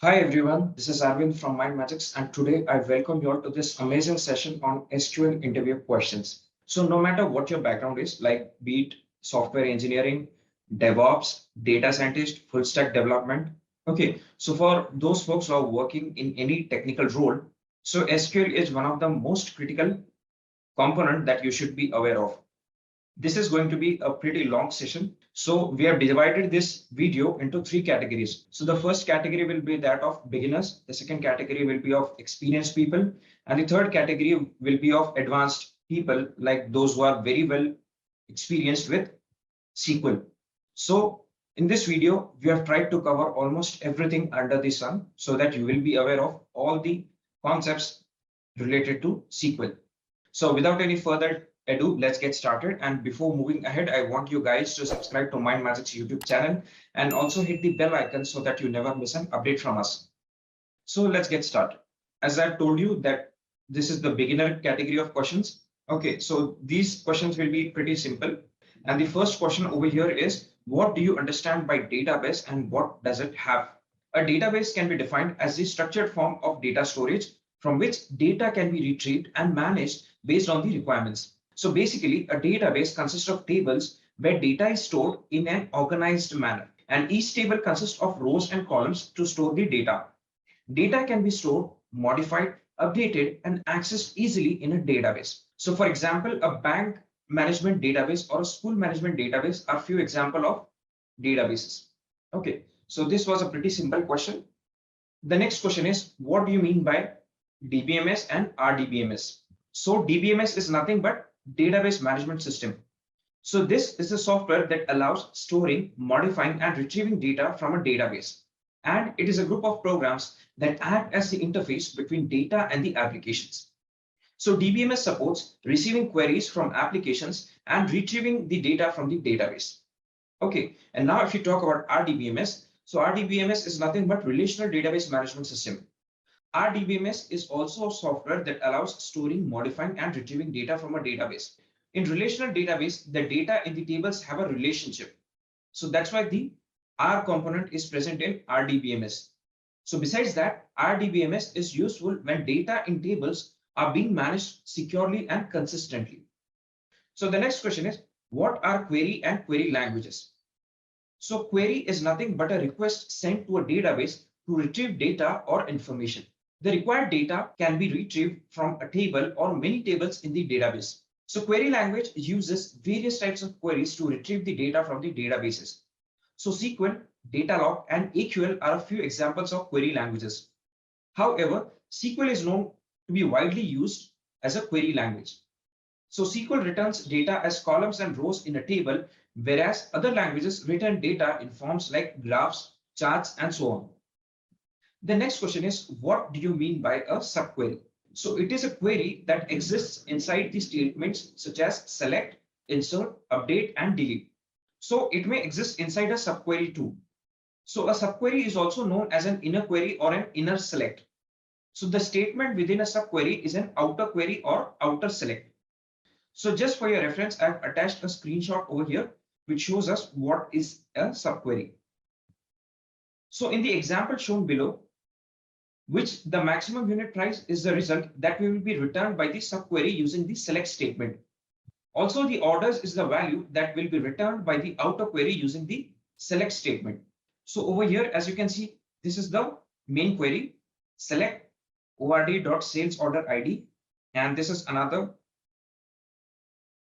Hi everyone, this is Arvind from MindMajix, and today I welcome you all to this amazing session on SQL interview questions. So no matter what your background is, like be it software engineering, DevOps, data scientist, full stack development. Okay, so for those folks who are working in any technical role, so SQL is one of the most critical component that you should be aware of. This is going to be a pretty long session. So we have divided this video into three categories. So the first category will be that of beginners. The second category will be of experienced people. And the third category will be of advanced people, like those who are very well experienced with SQL. So in this video, we have tried to cover almost everything under the sun so that you will be aware of all the concepts related to SQL. So without any further ado, let's get started. And before moving ahead, I want you guys to subscribe to MindMajix YouTube channel and also hit the bell icon so that you never miss an update from us. So let's get started. As I've told you that this is the beginner category of questions. Okay, so these questions will be pretty simple. And the first question over here is, what do you understand by database and what does it have? A database can be defined as the structured form of data storage from which data can be retrieved and managed based on the requirements. So basically, a database consists of tables where data is stored in an organized manner, and each table consists of rows and columns to store the data. Data can be stored, modified, updated, and accessed easily in a database. So for example, a bank management database or a school management database are few examples of databases. Okay, so this was a pretty simple question. The next question is, what do you mean by DBMS and RDBMS? So DBMS is nothing but database management system. So this is the software that allows storing, modifying, and retrieving data from a database. And it is a group of programs that act as the interface between data and the applications. So DBMS supports receiving queries from applications and retrieving the data from the database. Okay, and now if you talk about RDBMS, so RDBMS is nothing but relational database management system. RDBMS is also a software that allows storing, modifying, and retrieving data from a database. In relational database, the data in the tables have a relationship. So that's why the R component is present in RDBMS. So besides that, RDBMS is useful when data in tables are being managed securely and consistently. So the next question is, what are query and query languages? So query is nothing but a request sent to a database to retrieve data or information. The required data can be retrieved from a table or many tables in the database. So query language uses various types of queries to retrieve the data from the databases. So SQL, Datalog, and EQL are a few examples of query languages. However, SQL is known to be widely used as a query language. So SQL returns data as columns and rows in a table, whereas other languages return data in forms like graphs, charts, and so on. The next question is, what do you mean by a subquery? So it is a query that exists inside the statements such as select, insert, update, and delete. So it may exist inside a subquery too. So a subquery is also known as an inner query or an inner select. So the statement within a subquery is an outer query or outer select. So just for your reference, I've attached a screenshot over here, which shows us what is a subquery. So in the example shown below, which the maximum unit price is the result that will be returned by the subquery using the select statement. Also, the orders is the value that will be returned by the outer query using the select statement. So over here, as you can see, this is the main query, select ord.sales order ID, and this is another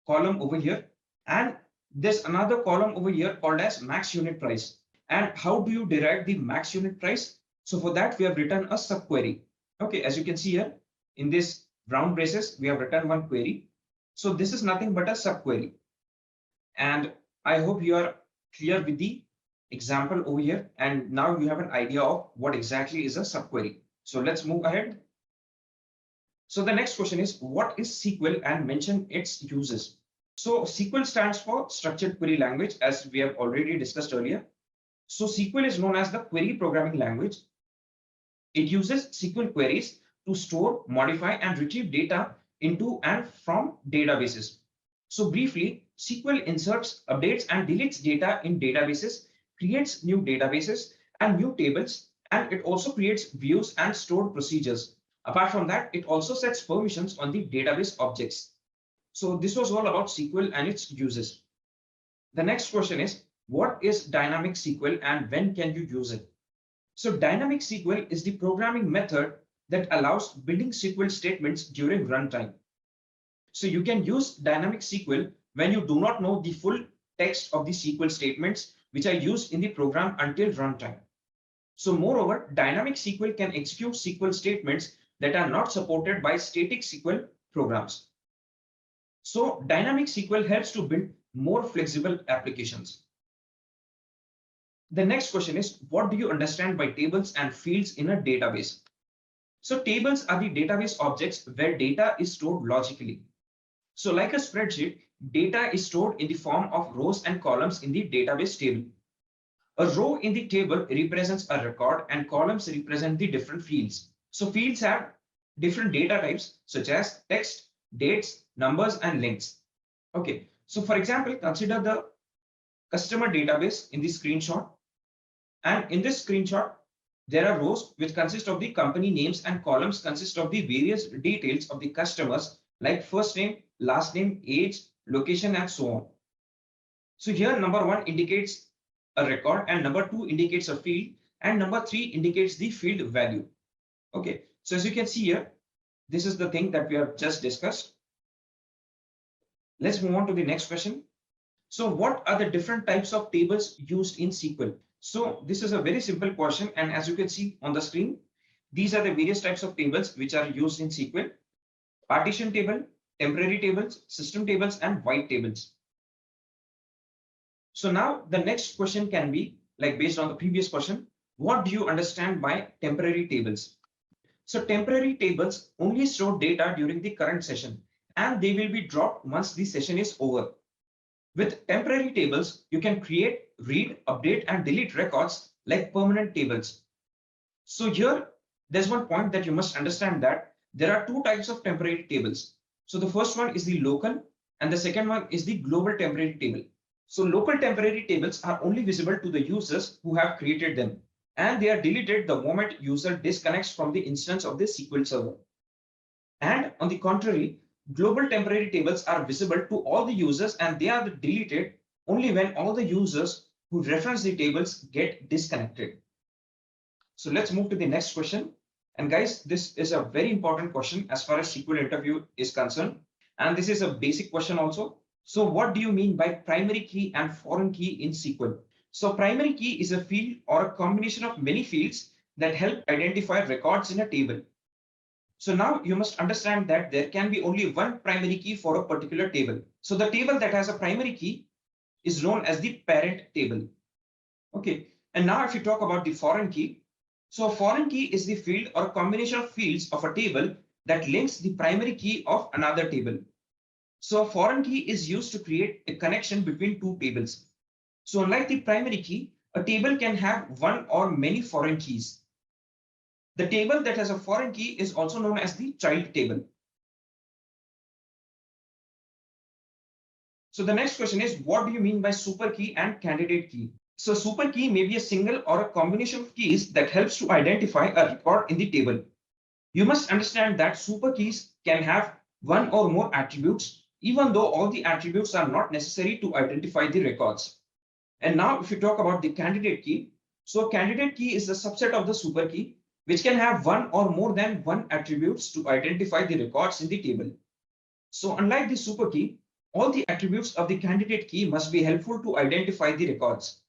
column over here, and there's another column over here called as max unit price. And how do you derive the max unit price? So for that, we have written a subquery. Okay, as you can see here, in this round braces, we have written one query. So this is nothing but a subquery. And I hope you are clear with the example over here. And now you have an idea of what exactly is a subquery. So let's move ahead. So the next question is, what is SQL, and mention its uses? So SQL stands for Structured Query Language, as we have already discussed earlier. So SQL is known as the query programming language. It uses SQL queries to store, modify, and retrieve data into and from databases. So briefly, SQL inserts, updates, and deletes data in databases, creates new databases and new tables, And it also creates views and stored procedures. Apart from that, it also sets permissions on the database objects. So this was all about SQL and its uses. The next question is, what is dynamic SQL and when can you use it? So dynamic SQL is the programming method that allows building SQL statements during runtime. So you can use dynamic SQL when you do not know the full text of the SQL statements which are used in the program until runtime. So moreover, dynamic SQL can execute SQL statements that are not supported by static SQL programs. So dynamic SQL helps to build more flexible applications. The next question is, what do you understand by tables and fields in a database? So tables are the database objects where data is stored logically. So like a spreadsheet, data is stored in the form of rows and columns in the database table. A row in the table represents a record and columns represent the different fields. So fields have different data types such as text, dates, numbers, and links. Okay, so for example, consider the customer database in the screenshot. And in this screenshot, there are rows which consist of the company names and columns consist of the various details of the customers like first name, last name, age, location, and so on. So here number 1 indicates a record and number 2 indicates a field and number 3 indicates the field value. Okay, so as you can see here, this is the thing that we have just discussed. Let's move on to the next question. So what are the different types of tables used in SQL? So this is a very simple question, and as you can see on the screen, these are the various types of tables which are used in SQL: partition table, temporary tables, system tables, and white tables. So now the next question can be, like based on the previous question, what do you understand by temporary tables? So temporary tables only store data during the current session, and they will be dropped once the session is over. With temporary tables, you can create, read, update, and delete records like permanent tables. So here, there's one point that you must understand, that there are two types of temporary tables. So the first one is the local, and the second one is the global temporary table. So local temporary tables are only visible to the users who have created them, and they are deleted the moment user disconnects from the instance of the SQL server. And on the contrary, global temporary tables are visible to all the users, and they are deleted only when all the users who reference the tables get disconnected. So let's move to the next question. And guys, this is a very important question as far as SQL interview is concerned. And this is a basic question also. So what do you mean by primary key and foreign key in SQL? So primary key is a field or a combination of many fields that help identify records in a table. So now you must understand that there can be only one primary key for a particular table. So the table that has a primary key is known as the parent table. Okay, and now if you talk about the foreign key, so a foreign key is the field or a combination of fields of a table that links the primary key of another table. So a foreign key is used to create a connection between two tables. So unlike the primary key, a table can have one or many foreign keys. The table that has a foreign key is also known as the child table. So the next question is, what do you mean by super key and candidate key? So super key may be a single or a combination of keys that helps to identify a record in the table. You must understand that super keys can have one or more attributes, even though all the attributes are not necessary to identify the records. And now if you talk about the candidate key, so candidate key is a subset of the super key, which can have one or more than one attributes to identify the records in the table. So unlike the super key, all the attributes of the candidate key must be helpful to identify the records.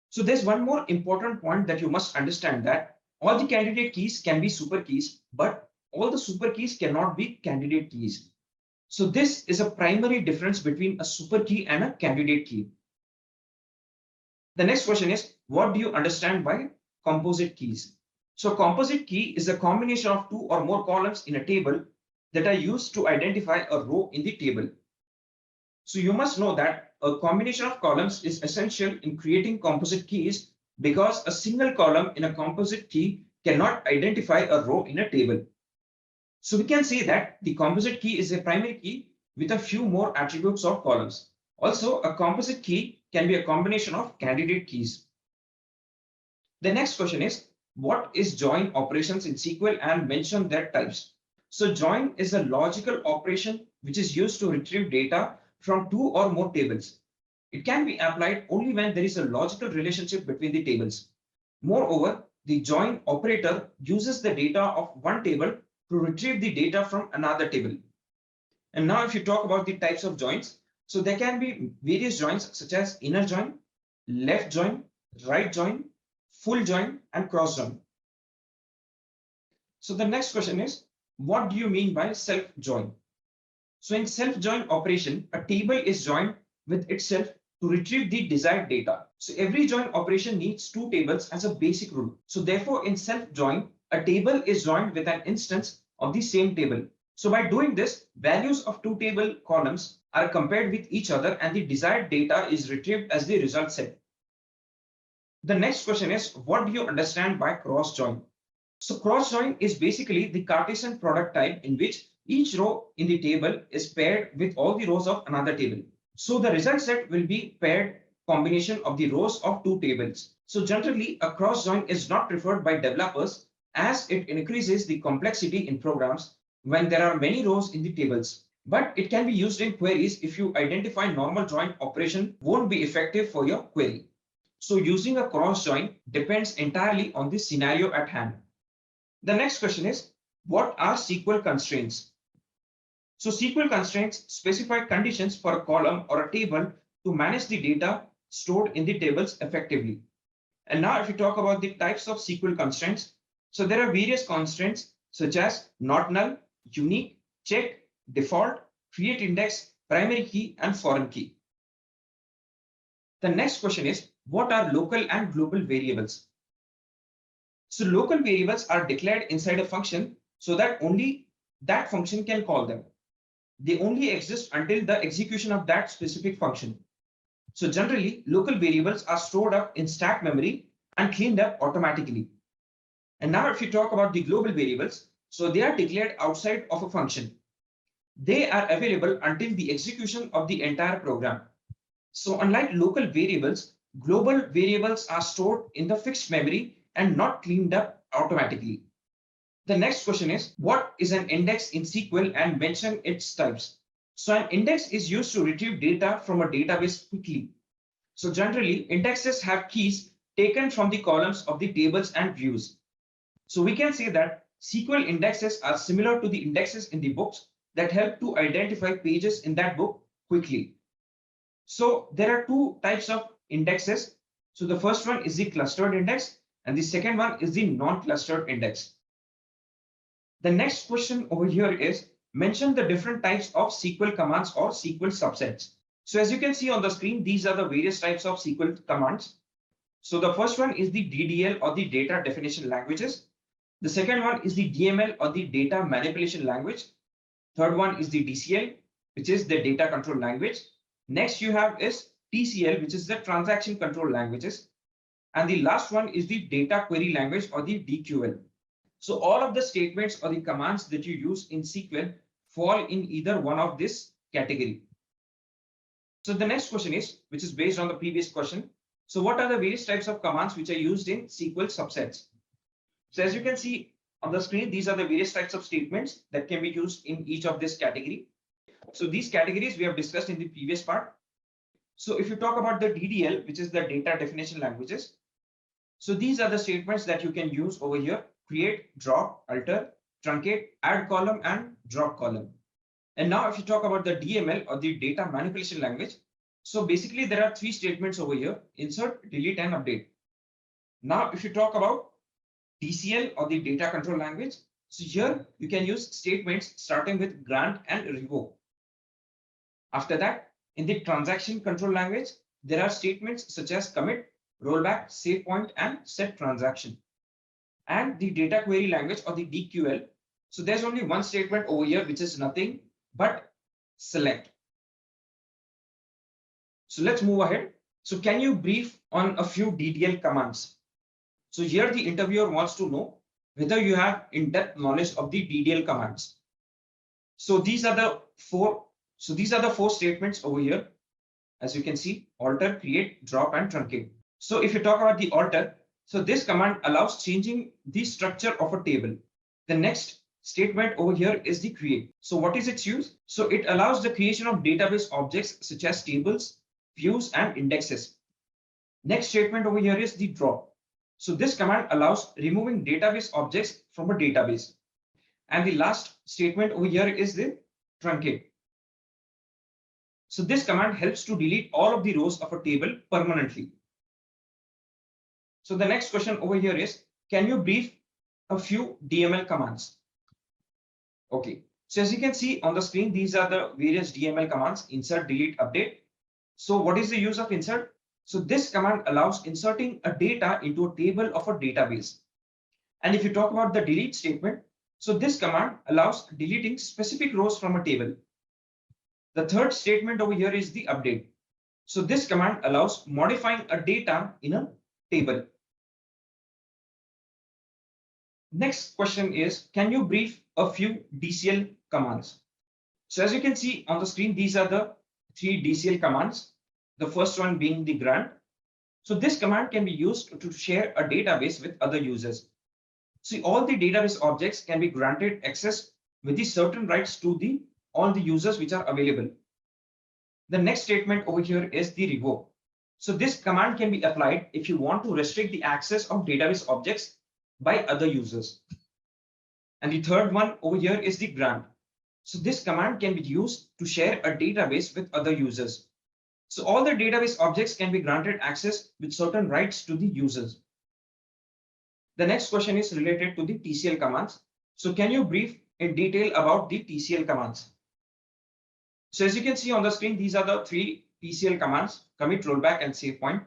So there's one more important point that you must understand, that all the candidate keys can be super keys, but all the super keys cannot be candidate keys. So this is a primary difference between a super key and a candidate key. The next question is, what do you understand by composite keys? So composite key is a combination of two or more columns in a table that are used to identify a row in the table. So you must know that a combination of columns is essential in creating composite keys, because a single column in a composite key cannot identify a row in a table. So we can say that the composite key is a primary key with a few more attributes of columns. Also, a composite key can be a combination of candidate keys. The next question is, what is join operations in SQL and mention their types. So join is a logical operation which is used to retrieve data from two or more tables. It can be applied only when there is a logical relationship between the tables. Moreover, the join operator uses the data of one table to retrieve the data from another table. And now if you talk about the types of joins, so there can be various joins such as inner join, left join, right join, full join, and cross join. So the next question is, what do you mean by self join? So in self join operation, a table is joined with itself to retrieve the desired data. So every join operation needs two tables as a basic rule. So therefore, in self join, a table is joined with an instance of the same table. So by doing this, values of two table columns are compared with each other and the desired data is retrieved as the result set. The next question is, what do you understand by cross join? So cross join is basically the Cartesian product type in which each row in the table is paired with all the rows of another table. So the result set will be paired combination of the rows of two tables. So generally, a cross join is not preferred by developers as it increases the complexity in programs when there are many rows in the tables. But it can be used in queries if you identify normal join operation won't be effective for your query. So using a cross join depends entirely on the scenario at hand. The next question is, what are SQL constraints? So SQL constraints specify conditions for a column or a table to manage the data stored in the tables effectively. And now if you talk about the types of SQL constraints, so there are various constraints such as not null, unique, check, default, create index, primary key, and foreign key. The next question is, what are local and global variables? So local variables are declared inside a function so that only that function can call them. They only exist until the execution of that specific function. So generally, local variables are stored up in stack memory and cleaned up automatically. And now if you talk about the global variables, so they are declared outside of a function. They are available until the execution of the entire program. So unlike local variables, global variables are stored in the fixed memory and not cleaned up automatically. The next question is, what is an index in SQL and mention its types? So an index is used to retrieve data from a database quickly. So generally, indexes have keys taken from the columns of the tables and views. So we can say that SQL indexes are similar to the indexes in the books that help to identify pages in that book quickly. So there are two types of indexes. So the first one is the clustered index and the second one is the non-clustered index. The next question over here is, mention the different types of SQL commands or SQL subsets. So as you can see on the screen, these are the various types of SQL commands. So the first one is the DDL or the data definition languages. The second one is the DML or the data manipulation language. Third one is the DCL, which is the data control language. Next you have is TCL, which is the transaction control languages. And the last one is the data query language or the DQL. So all of the statements or the commands that you use in SQL fall in either one of this category. So the next question is, which is based on the previous question. So what are the various types of commands which are used in SQL subsets? So as you can see on the screen, these are the various types of statements that can be used in each of this category. So these categories we have discussed in the previous part. So if you talk about the DDL, which is the data definition languages. So these are the statements that you can use over here: create, drop, alter, truncate, add column, and drop column. And now if you talk about the DML or the data manipulation language, so basically there are three statements over here: insert, delete, and update. Now if you talk about DCL or the data control language, so here you can use statements starting with grant and revoke. After that, in the transaction control language, there are statements such as commit, rollback, save point, and set transaction. And the data query language or the DQL, so there's only one statement over here which is nothing but select. So let's move ahead. So can you brief on a few DDL commands? So here the interviewer wants to know whether you have in-depth knowledge of the DDL commands. So these are the four statements over here. As you can see, alter, create, drop, and truncate. So if you talk about the alter, So this command allows changing the structure of a table. The next statement over here is the create. So what is its use? So it allows the creation of database objects such as tables, views, and indexes. Next statement over here is the drop. So this command allows removing database objects from a database. And the last statement over here is the truncate. So this command helps to delete all of the rows of a table permanently. So the next question over here is, can you brief a few DML commands? Okay, so as you can see on the screen, these are the various DML commands: insert, delete, update. So what is the use of insert? So this command allows inserting a data into a table of a database. And if you talk about the delete statement, so this command allows deleting specific rows from a table. The third statement over here is the update. So this command allows modifying a data in a table. Next question is, can you brief a few DCL commands? So as you can see on the screen, these are the 3 DCL commands. The first one being the grant. So this command can be used to share a database with other users. See, all the database objects can be granted access with the certain rights to all the users which are available. The next statement over here is the revoke. So this command can be applied if you want to restrict the access of database objects by other users. And the third one over here is the grant. So this command can be used to share a database with other users. So all the database objects can be granted access with certain rights to the users. The next question is related to the TCL commands. So can you brief in detail about the TCL commands? So as you can see on the screen, these are the 3 TCL commands: commit, rollback, and save point.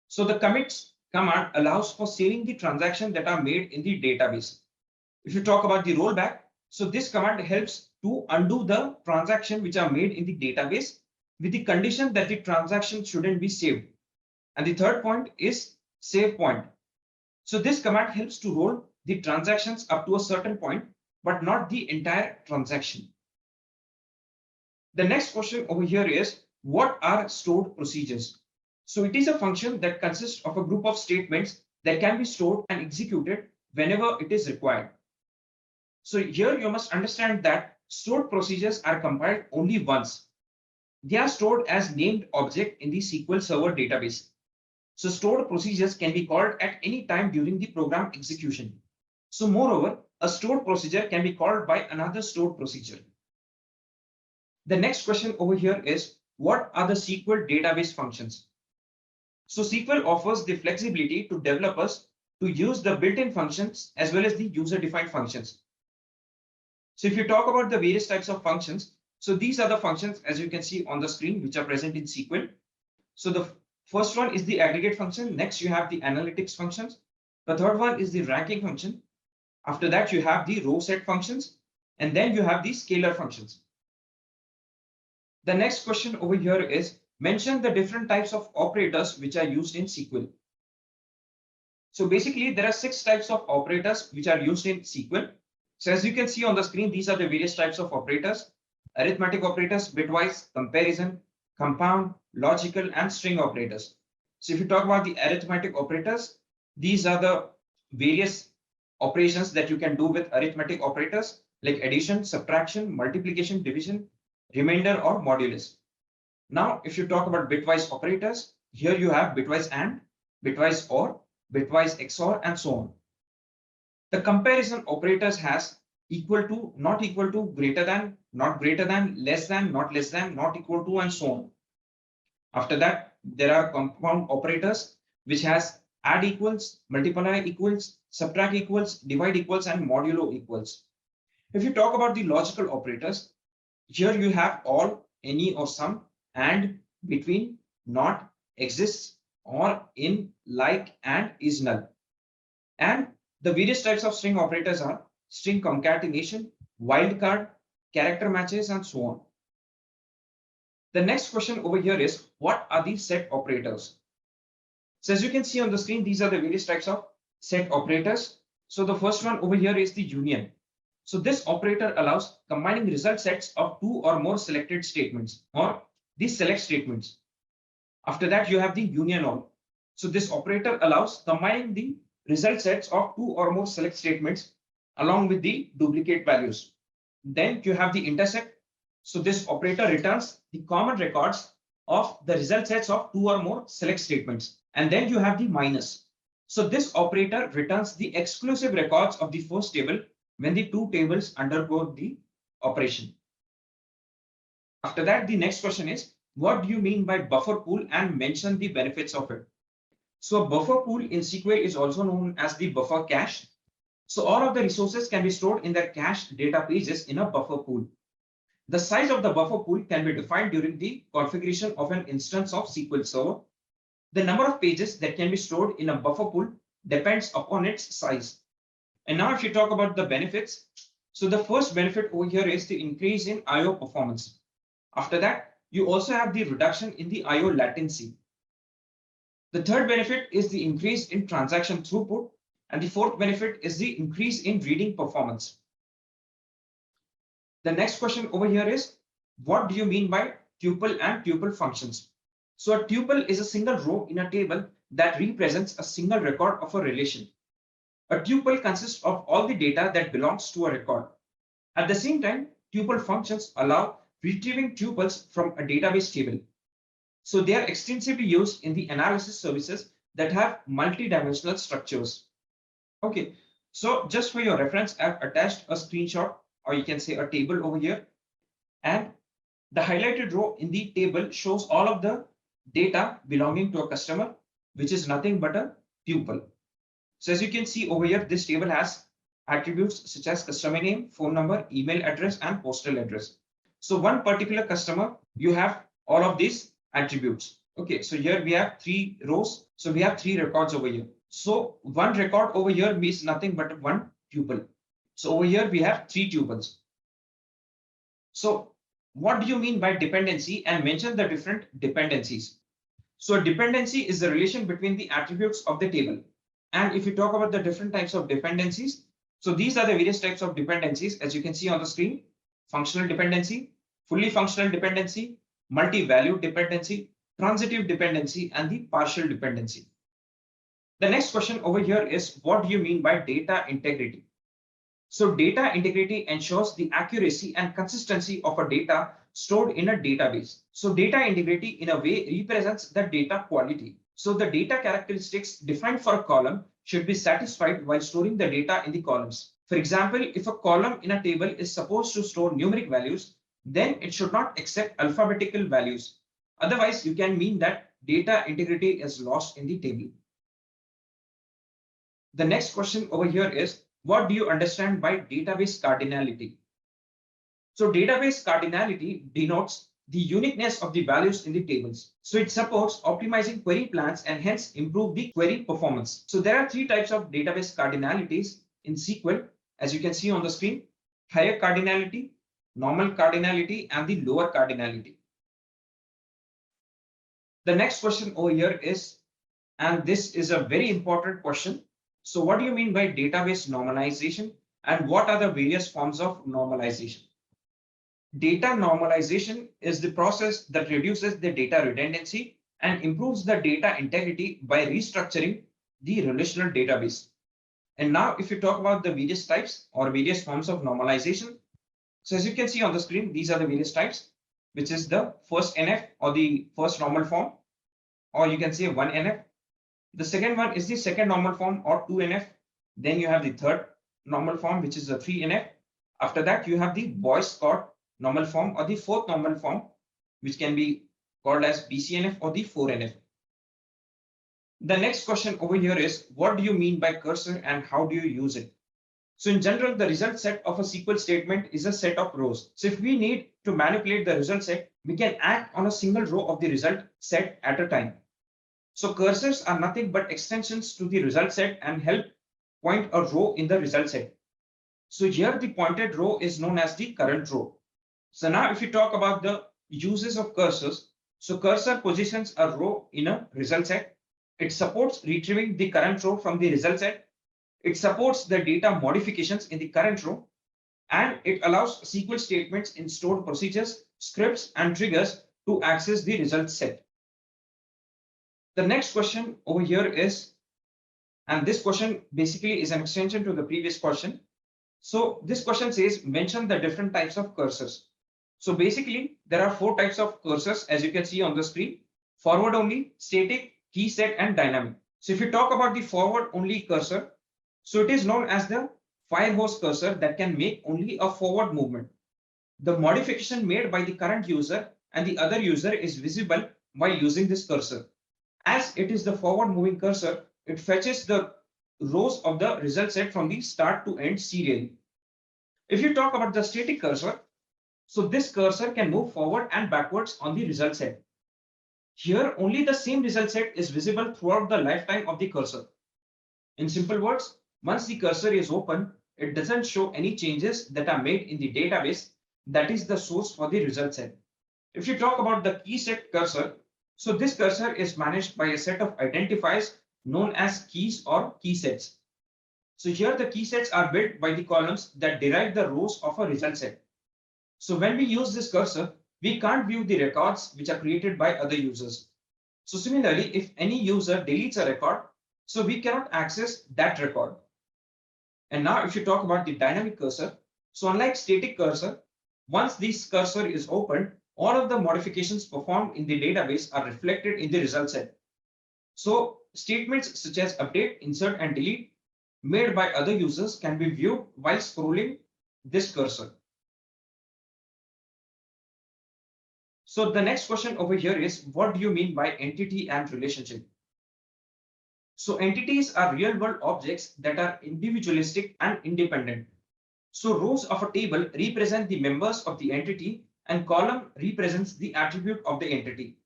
So the commits command allows for saving the transactions that are made in the database. If you talk about the rollback, so this command helps to undo the transactions which are made in the database with the condition that the transaction shouldn't be saved. And the third point is save point. So this command helps to roll the transactions up to a certain point, but not the entire transaction. The next question over here is, what are stored procedures? So it is a function that consists of a group of statements that can be stored and executed whenever it is required. So here you must understand that stored procedures are compiled only once. They are stored as named object in the SQL Server database. So stored procedures can be called at any time during the program execution. So moreover, a stored procedure can be called by another stored procedure. The next question over here is, what are the SQL database functions? So SQL offers the flexibility to developers to use the built-in functions as well as the user-defined functions. So if you talk about the various types of functions, so these are the functions as you can see on the screen which are present in SQL. So the first one is the aggregate function. Next you have the analytics functions. The third one is the ranking function. After that you have the row set functions, and then you have the scalar functions. The next question over here is, mention the different types of operators which are used in SQL. So basically there are 6 types of operators which are used in SQL. So as you can see on the screen, these are the various types of operators: arithmetic operators, bitwise, comparison, compound, logical, and string operators. So if you talk about the arithmetic operators, these are the various operations that you can do with arithmetic operators like addition, subtraction, multiplication, division, remainder, or modulus. Now, if you talk about bitwise operators, here you have bitwise AND, bitwise OR, bitwise XOR, and so on. The comparison operators has equal to, not equal to, greater than, not greater than, less than, not less than, not equal to, and so on. After that, there are compound operators which has add equals, multiply equals, subtract equals, divide equals, and modulo equals. If you talk about the logical operators, here you have all, any, or some, and, between, not, exists, or, in, like, and is null. And the various types of string operators are string concatenation, wildcard, character matches, and so on. The next question over here is, what are the set operators? So as you can see on the screen, these are the various types of set operators. So the first one over here is the union. So this operator allows combining result sets of 2 or more selected statements, or the select statements. After that, you have the union all. So this operator allows combining the result sets of two or more select statements along with the duplicate values. Then you have the intersect. So this operator returns the common records of the result sets of two or more select statements. And then you have the minus. So this operator returns the exclusive records of the first table when the two tables undergo the operation. After that, the next question is, what do you mean by buffer pool, and mention the benefits of it? So a buffer pool in SQL is also known as the buffer cache. So all of the resources can be stored in the cached data pages in a buffer pool. The size of the buffer pool can be defined during the configuration of an instance of SQL Server. The number of pages that can be stored in a buffer pool depends upon its size. And now if you talk about the benefits, so the first benefit over here is the increase in I/O performance. After that, you also have the reduction in the I/O latency. The third benefit is the increase in transaction throughput. And the fourth benefit is the increase in reading performance. The next question over here is, what do you mean by tuple and tuple functions? So a tuple is a single row in a table that represents a single record of a relation. A tuple consists of all the data that belongs to a record. At the same time, tuple functions allow retrieving tuples from a database table. So they are extensively used in the analysis services that have multi-dimensional structures. Okay, so just for your reference, I've attached a screenshot, or you can say a table over here. And the highlighted row in the table shows all of the data belonging to a customer, which is nothing but a tuple. So as you can see over here, this table has attributes such as customer name, phone number, email address, and postal address. So one particular customer, you have all of these attributes. Okay, so here we have 3 rows. So we have 3 records over here. So one record over here means nothing but one tuple. So over here we have 3 tuples. So what do you mean by dependency, and mention the different dependencies? So a dependency is the relation between the attributes of the table. And if you talk about the different types of dependencies, so these are the various types of dependencies, as you can see on the screen: functional dependency, fully functional dependency, multi-value dependency, transitive dependency, and the partial dependency. The next question over here is, what do you mean by data integrity? So data integrity ensures the accuracy and consistency of a data stored in a database. So data integrity in a way represents the data quality. So the data characteristics defined for a column should be satisfied while storing the data in the columns. For example, if a column in a table is supposed to store numeric values, then it should not accept alphabetical values. Otherwise, you can mean that data integrity is lost in the table. The next question over here is, what do you understand by database cardinality? So database cardinality denotes the uniqueness of the values in the tables. So it supports optimizing query plans and hence improve the query performance. So there are 3 types of database cardinalities in SQL, as you can see on the screen: higher cardinality, normal cardinality, and the lower cardinality. The next question over here is, and this is a very important question. So what do you mean by database normalization, and what are the various forms of normalization? Data normalization is the process that reduces the data redundancy and improves the data integrity by restructuring the relational database. And now if you talk about the various types or various forms of normalization, so as you can see on the screen, these are the various types, which is the first NF or the first normal form, or you can say 1NF. The second one is the second normal form or 2NF. Then you have the third normal form, which is the 3NF. After that, you have the Boyce Codd normal form or the fourth normal form, which can be called as BCNF or the 4NF. The next question over here is, what do you mean by cursor and how do you use it? So in general, the result set of a SQL statement is a set of rows. So if we need to manipulate the result set, we can act on a single row of the result set at a time. So cursors are nothing but extensions to the result set and help point a row in the result set. So here the pointed row is known as the current row. So now if you talk about the uses of cursors, so cursor positions a row in a result set. It supports retrieving the current row from the result set. It supports the data modifications in the current row, and it allows SQL statements in stored procedures, scripts, and triggers to access the result set. The next question over here is, and this question basically is an extension to the previous question. So this question says, mention the different types of cursors. So basically, there are 4 types of cursors, as you can see on the screen: forward only, static, key set, and dynamic. So if you talk about the forward only cursor, so it is known as the firehose cursor that can make only a forward movement. The modification made by the current user and the other user is visible while using this cursor. As it is the forward moving cursor, it fetches the rows of the result set from the start to end serially. If you talk about the static cursor, so this cursor can move forward and backwards on the result set. Here, only the same result set is visible throughout the lifetime of the cursor. In simple words, once the cursor is open, it doesn't show any changes that are made in the database that is the source for the result set. If you talk about the key set cursor, so this cursor is managed by a set of identifiers known as keys or key sets. So here the key sets are built by the columns that derive the rows of a result set. So when we use this cursor, we can't view the records which are created by other users. So similarly, if any user deletes a record, so we cannot access that record. And now if you talk about the dynamic cursor, so unlike static cursor, once this cursor is opened, all of the modifications performed in the database are reflected in the result set. So statements such as update, insert, and delete made by other users can be viewed while scrolling this cursor. So the next question over here is, what do you mean by entity and relationship? So entities are real-world objects that are individualistic and independent. So rows of a table represent the members of the entity and column represents the attribute of the entity.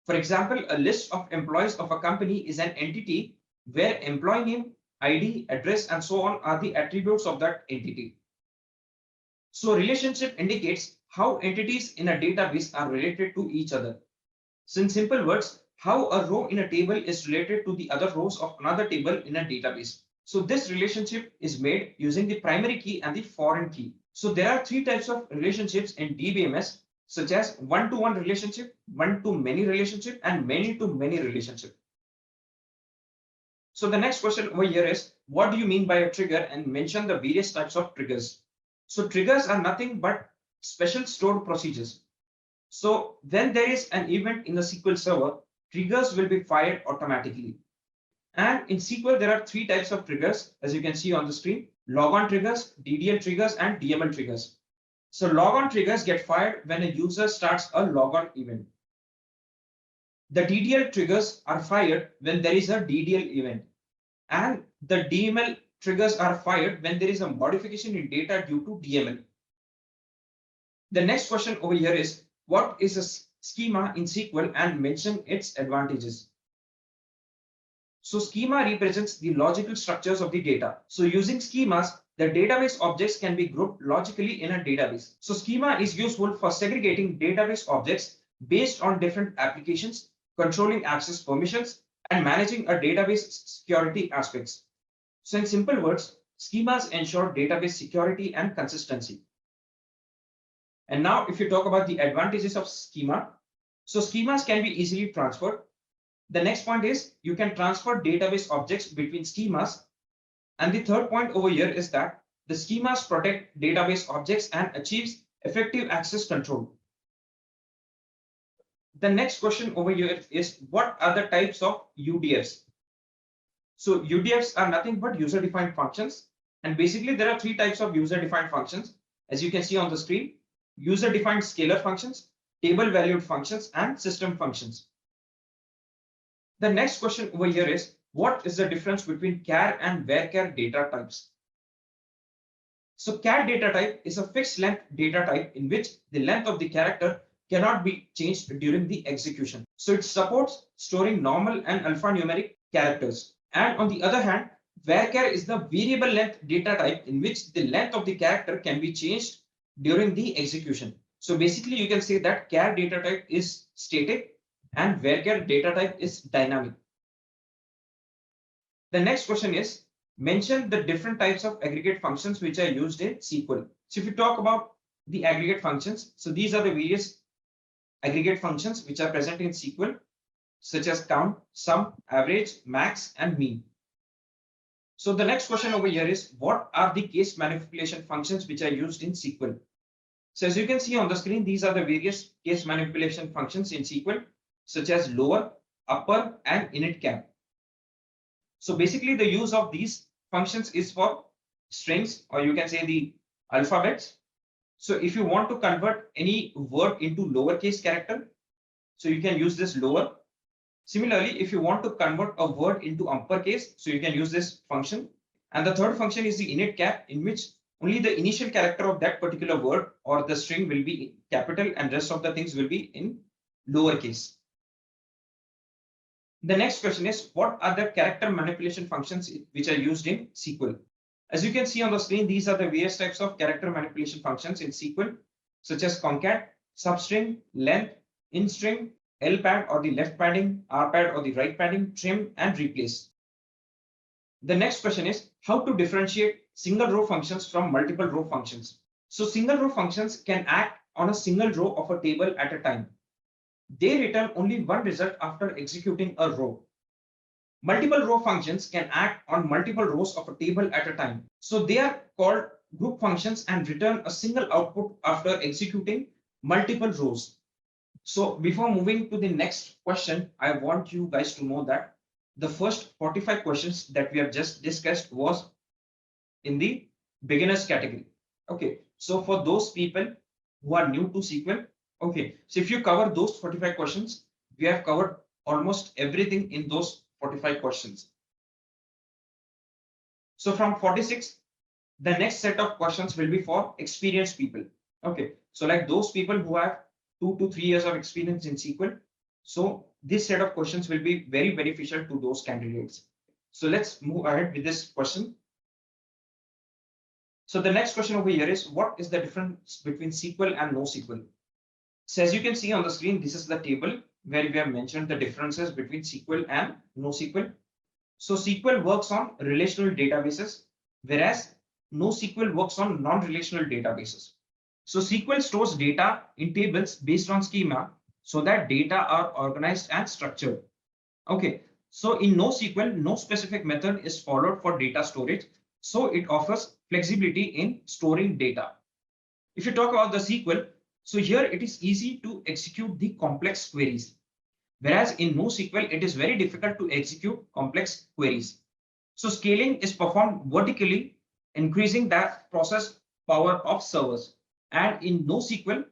For example, a list of employees of a company is an entity where employee name, ID, address, and so on are the attributes of that entity. So relationship indicates how entities in a database are related to each other. So in simple words, how a row in a table is related to the other rows of another table in a database. So this relationship is made using the primary key and the foreign key. So there are 3 types of relationships in DBMS, such as one-to-one relationship, one-to-many relationship, and many-to-many relationship. So the next question over here is, what do you mean by a trigger, and mention the various types of triggers? So triggers are nothing but special stored procedures. So when there is an event in the SQL Server, triggers will be fired automatically. And in SQL, there are 3 types of triggers, as you can see on the screen: logon triggers, DDL triggers, and DML triggers. So logon triggers get fired when a user starts a logon event. The DDL triggers are fired when there is a DDL event. And the DML triggers are fired when there is a modification in data due to DML. The next question over here is, what is a schema in SQL, and mention its advantages? So schema represents the logical structures of the data. So using schemas, the database objects can be grouped logically in a database. So schema is useful for segregating database objects based on different applications, controlling access permissions, and managing a database security aspects. So in simple words, schemas ensure database security and consistency. And now if you talk about the advantages of schema, so schemas can be easily transferred. The next point is, you can transfer database objects between schemas. And the third point over here is that the schemas protect database objects and achieves effective access control. The next question over here is, what are the types of UDFs? So UDFs are nothing but user-defined functions. And basically there are 3 types of user-defined functions, as you can see on the screen: user-defined scalar functions, table-valued functions, and system functions. The next question over here is, what is the difference between char and varchar data types? So char data type is a fixed length data type in which the length of the character cannot be changed during the execution. So it supports storing normal and alphanumeric characters. And on the other hand, varchar is the variable length data type in which the length of the character can be changed during the execution. So basically you can say that char data type is static and varchar data type is dynamic. The next question is, mention the different types of aggregate functions which are used in SQL. So if you talk about the aggregate functions, so these are the various aggregate functions which are present in SQL. such as count, sum, average, max, and mean. So the next question over here is, what are the case manipulation functions which are used in SQL? So as you can see on the screen, these are the various case manipulation functions in SQL, such as lower, upper, and init cap. So basically the use of these functions is for strings, or you can say the alphabets. So if you want to convert any word into lowercase character, so you can use this lower. Similarly, if you want to convert a word into uppercase, so you can use this function. And the third function is the init cap, in which only the initial character of that particular word or the string will be capital and rest of the things will be in lowercase. The next question is, what are the character manipulation functions which are used in SQL? As you can see on the screen, these are the various types of character manipulation functions in SQL, such as concat, substring, length, instring, lpad or the left padding, rpad or the right padding, trim, and replace. The next question is, how to differentiate single row functions from multiple row functions? So single row functions can act on a single row of a table at a time. They return only one result after executing a row. Multiple row functions can act on multiple rows of a table at a time. So they are called group functions and return a single output after executing multiple rows. So before moving to the next question, I want you guys to know that the first 45 questions that we have just discussed was in the beginners category. Okay, so for those people who are new to SQL, okay, so if you cover those 45 questions, we have covered almost everything in those 45 questions. So from 46, the next set of questions will be for experienced people. Okay, so like those people who have 2 to 3 years of experience in SQL. So this set of questions will be very beneficial to those candidates. So let's move ahead with this question. So the next question over here is, what is the difference between SQL and NoSQL? So as you can see on the screen, this is the table where we have mentioned the differences between SQL and NoSQL. So SQL works on relational databases, whereas NoSQL works on non-relational databases. So SQL stores data in tables based on schema so that data are organized and structured. Okay, so in NoSQL, no specific method is followed for data storage, so it offers flexibility in storing data. If you talk about the SQL, so here it is easy to execute the complex queries, whereas in NoSQL, it is very difficult to execute complex queries. So scaling is performed vertically, increasing the process power of servers. And in NoSQL,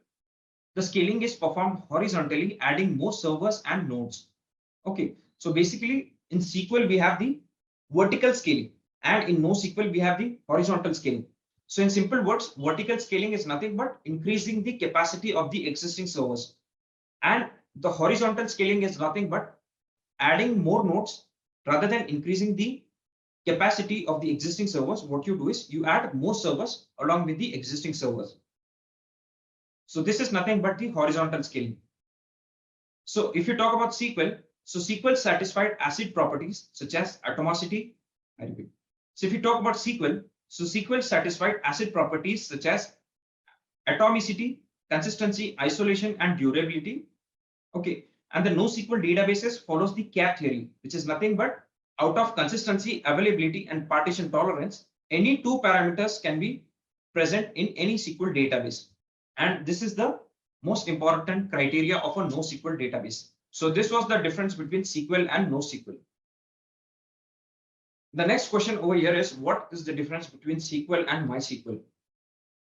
the scaling is performed horizontally, adding more servers and nodes. Okay, so basically in SQL, we have the vertical scaling, and in NoSQL, we have the horizontal scaling. So in simple words, vertical scaling is nothing but increasing the capacity of the existing servers. And the horizontal scaling is nothing but adding more nodes rather than increasing the capacity of the existing servers. What you do is you add more servers along with the existing servers. So this is nothing but the horizontal scaling. So if you talk about SQL, so SQL satisfied ACID properties such as atomicity. I repeat. So if you talk about SQL, so SQL satisfied ACID properties such as atomicity, consistency, isolation, and durability. Okay, and the NoSQL databases follows the CAP theory, which is nothing but out of consistency, availability, and partition tolerance, any two parameters can be present in any SQL database. And this is the most important criteria of a NoSQL database. So this was the difference between SQL and NoSQL. The next question over here is, what is the difference between SQL and MySQL?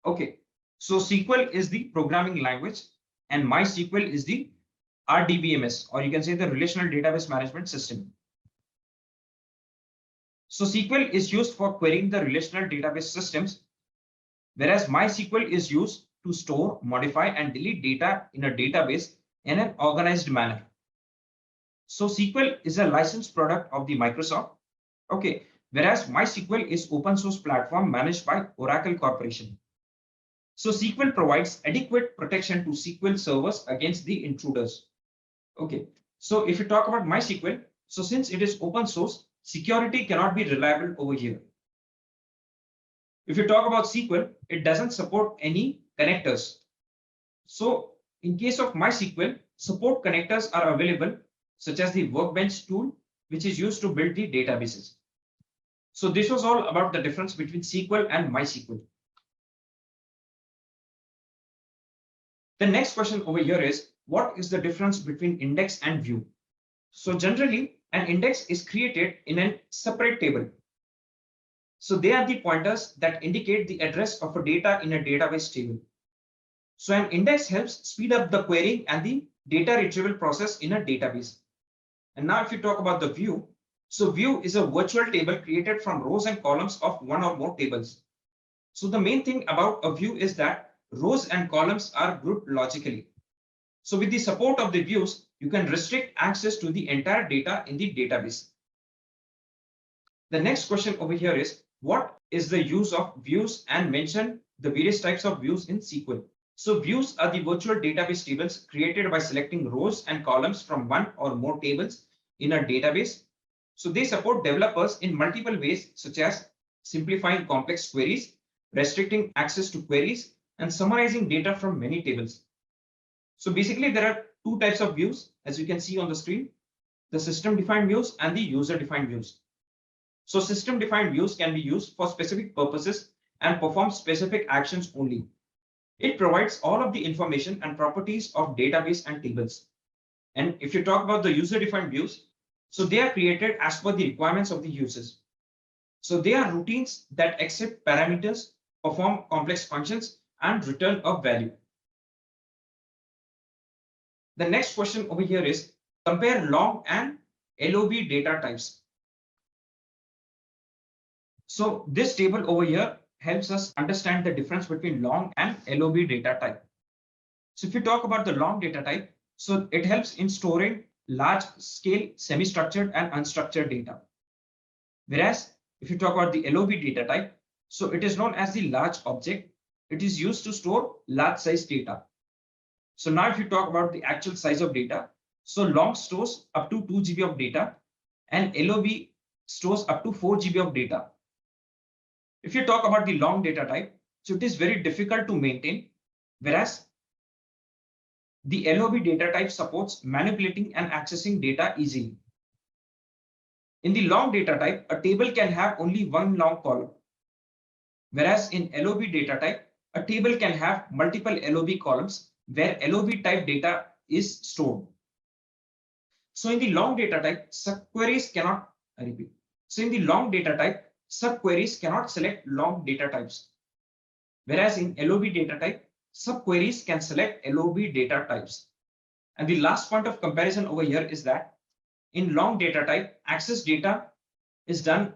Okay, so SQL is the programming language and MySQL is the RDBMS, or you can say the Relational Database Management System. So SQL is used for querying the relational database systems, whereas MySQL is used to store, modify, and delete data in a database in an organized manner. So SQL is a licensed product of the Microsoft. Okay, whereas MySQL is open source platform managed by Oracle Corporation. So SQL provides adequate protection to SQL servers against the intruders. Okay, so if you talk about MySQL, so since it is open source, security cannot be reliable over here. If you talk about SQL, it doesn't support any connectors. So in case of MySQL, support connectors are available such as the workbench tool, which is used to build the databases. So this was all about the difference between SQL and MySQL. The next question over here is, what is the difference between index and view? So generally, an index is created in a separate table. So they are the pointers that indicate the address of a data in a database table. So an index helps speed up the querying and the data retrieval process in a database. And now if you talk about the view, so view is a virtual table created from rows and columns of one or more tables. So the main thing about a view is that rows and columns are grouped logically. So with the support of the views, you can restrict access to the entire data in the database. The next question over here is, what is the use of views, and mention the various types of views in SQL. So views are the virtual database tables created by selecting rows and columns from one or more tables in a database. So they support developers in multiple ways, such as simplifying complex queries, restricting access to queries, and summarizing data from many tables. So basically, there are two types of views, as you can see on the screen, the system-defined views and the user-defined views. So system-defined views can be used for specific purposes and perform specific actions only. It provides all of the information and properties of database and tables. And if you talk about the user-defined views, so they are created as per the requirements of the users. So they are routines that accept parameters, perform complex functions, and return a value. The next question over here is, compare long and LOB data types. So this table over here helps us understand the difference between long and LOB data type. So if you talk about the long data type, so it helps in storing large scale semi-structured and unstructured data. Whereas if you talk about the LOB data type, so it is known as the large object. It is used to store large size data. So now if you talk about the actual size of data, so long stores up to 2 GB of data and LOB stores up to 4 GB of data. If you talk about the long data type, so it is very difficult to maintain, whereas the LOB data type supports manipulating and accessing data easily. In the long data type, a table can have only one long column, whereas in LOB data type, a table can have multiple LOB columns where LOB type data is stored. So in the long data type, subqueries cannot repeat. So in the long data type, subqueries cannot select long data types, whereas in LOB data type, subqueries can select LOB data types. And the last point of comparison over here is that in long data type, access data is done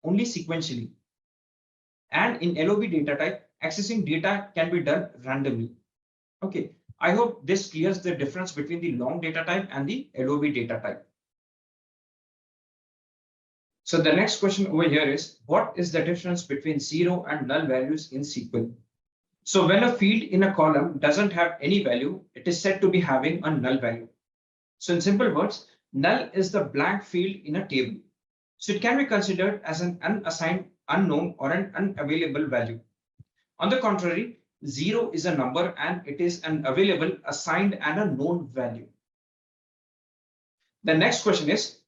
only sequentially. And in LOB data type, accessing data can be done randomly. Okay, I hope this clears the difference between the long data type and the LOB data type. So the next question over here is, what is the difference between zero and null values in SQL? So when a field in a column doesn't have any value, it is said to be having a null value. So in simple words, null is the blank field in a table. So it can be considered as an unassigned, unknown, or an unavailable value. On the contrary, zero is a number and it is an available, assigned, and a known value. The next question is,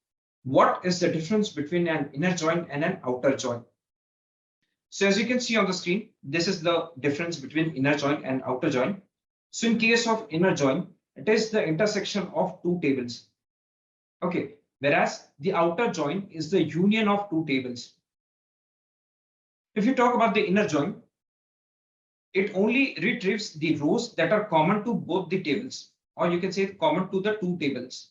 what is the difference between an inner join and an outer join? So as you can see on the screen, this is the difference between inner join and outer join. So in case of inner join, it is the intersection of two tables. Okay, whereas the outer join is the union of two tables. If you talk about the inner join, it only retrieves the rows that are common to both the tables, or you can say common to the two tables.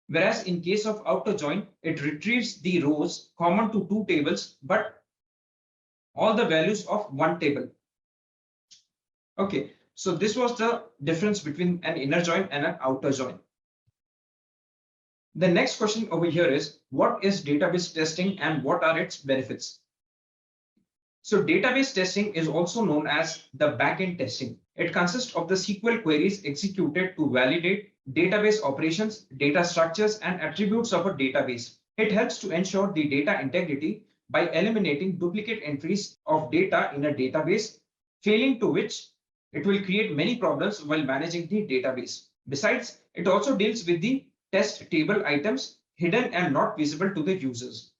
Whereas in case of outer join, it retrieves the rows common to two tables, but all the values of one table. Okay, so this was the difference between an inner join and an outer join. The next question over here is, what is database testing and what are its benefits? So database testing is also known as the backend testing. It consists of the SQL queries executed to validate database operations, data structures, and attributes of a database. It helps to ensure the data integrity by eliminating duplicate entries of data in a database, failing to which it will create many problems while managing the database. Besides, it also deals with the test table items hidden and not visible to the users.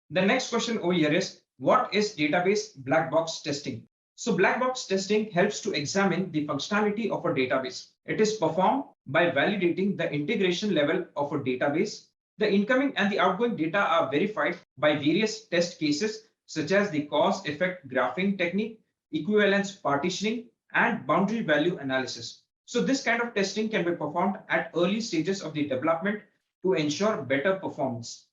The next question over here is, what is database black box testing? So black box testing helps to examine the functionality of a database. It is performed by validating the integration level of a database. The incoming and the outgoing data are verified by various test cases such as the cause-effect graphing technique, equivalence partitioning, and boundary value analysis. So this kind of testing can be performed at early stages of the development to ensure better performance.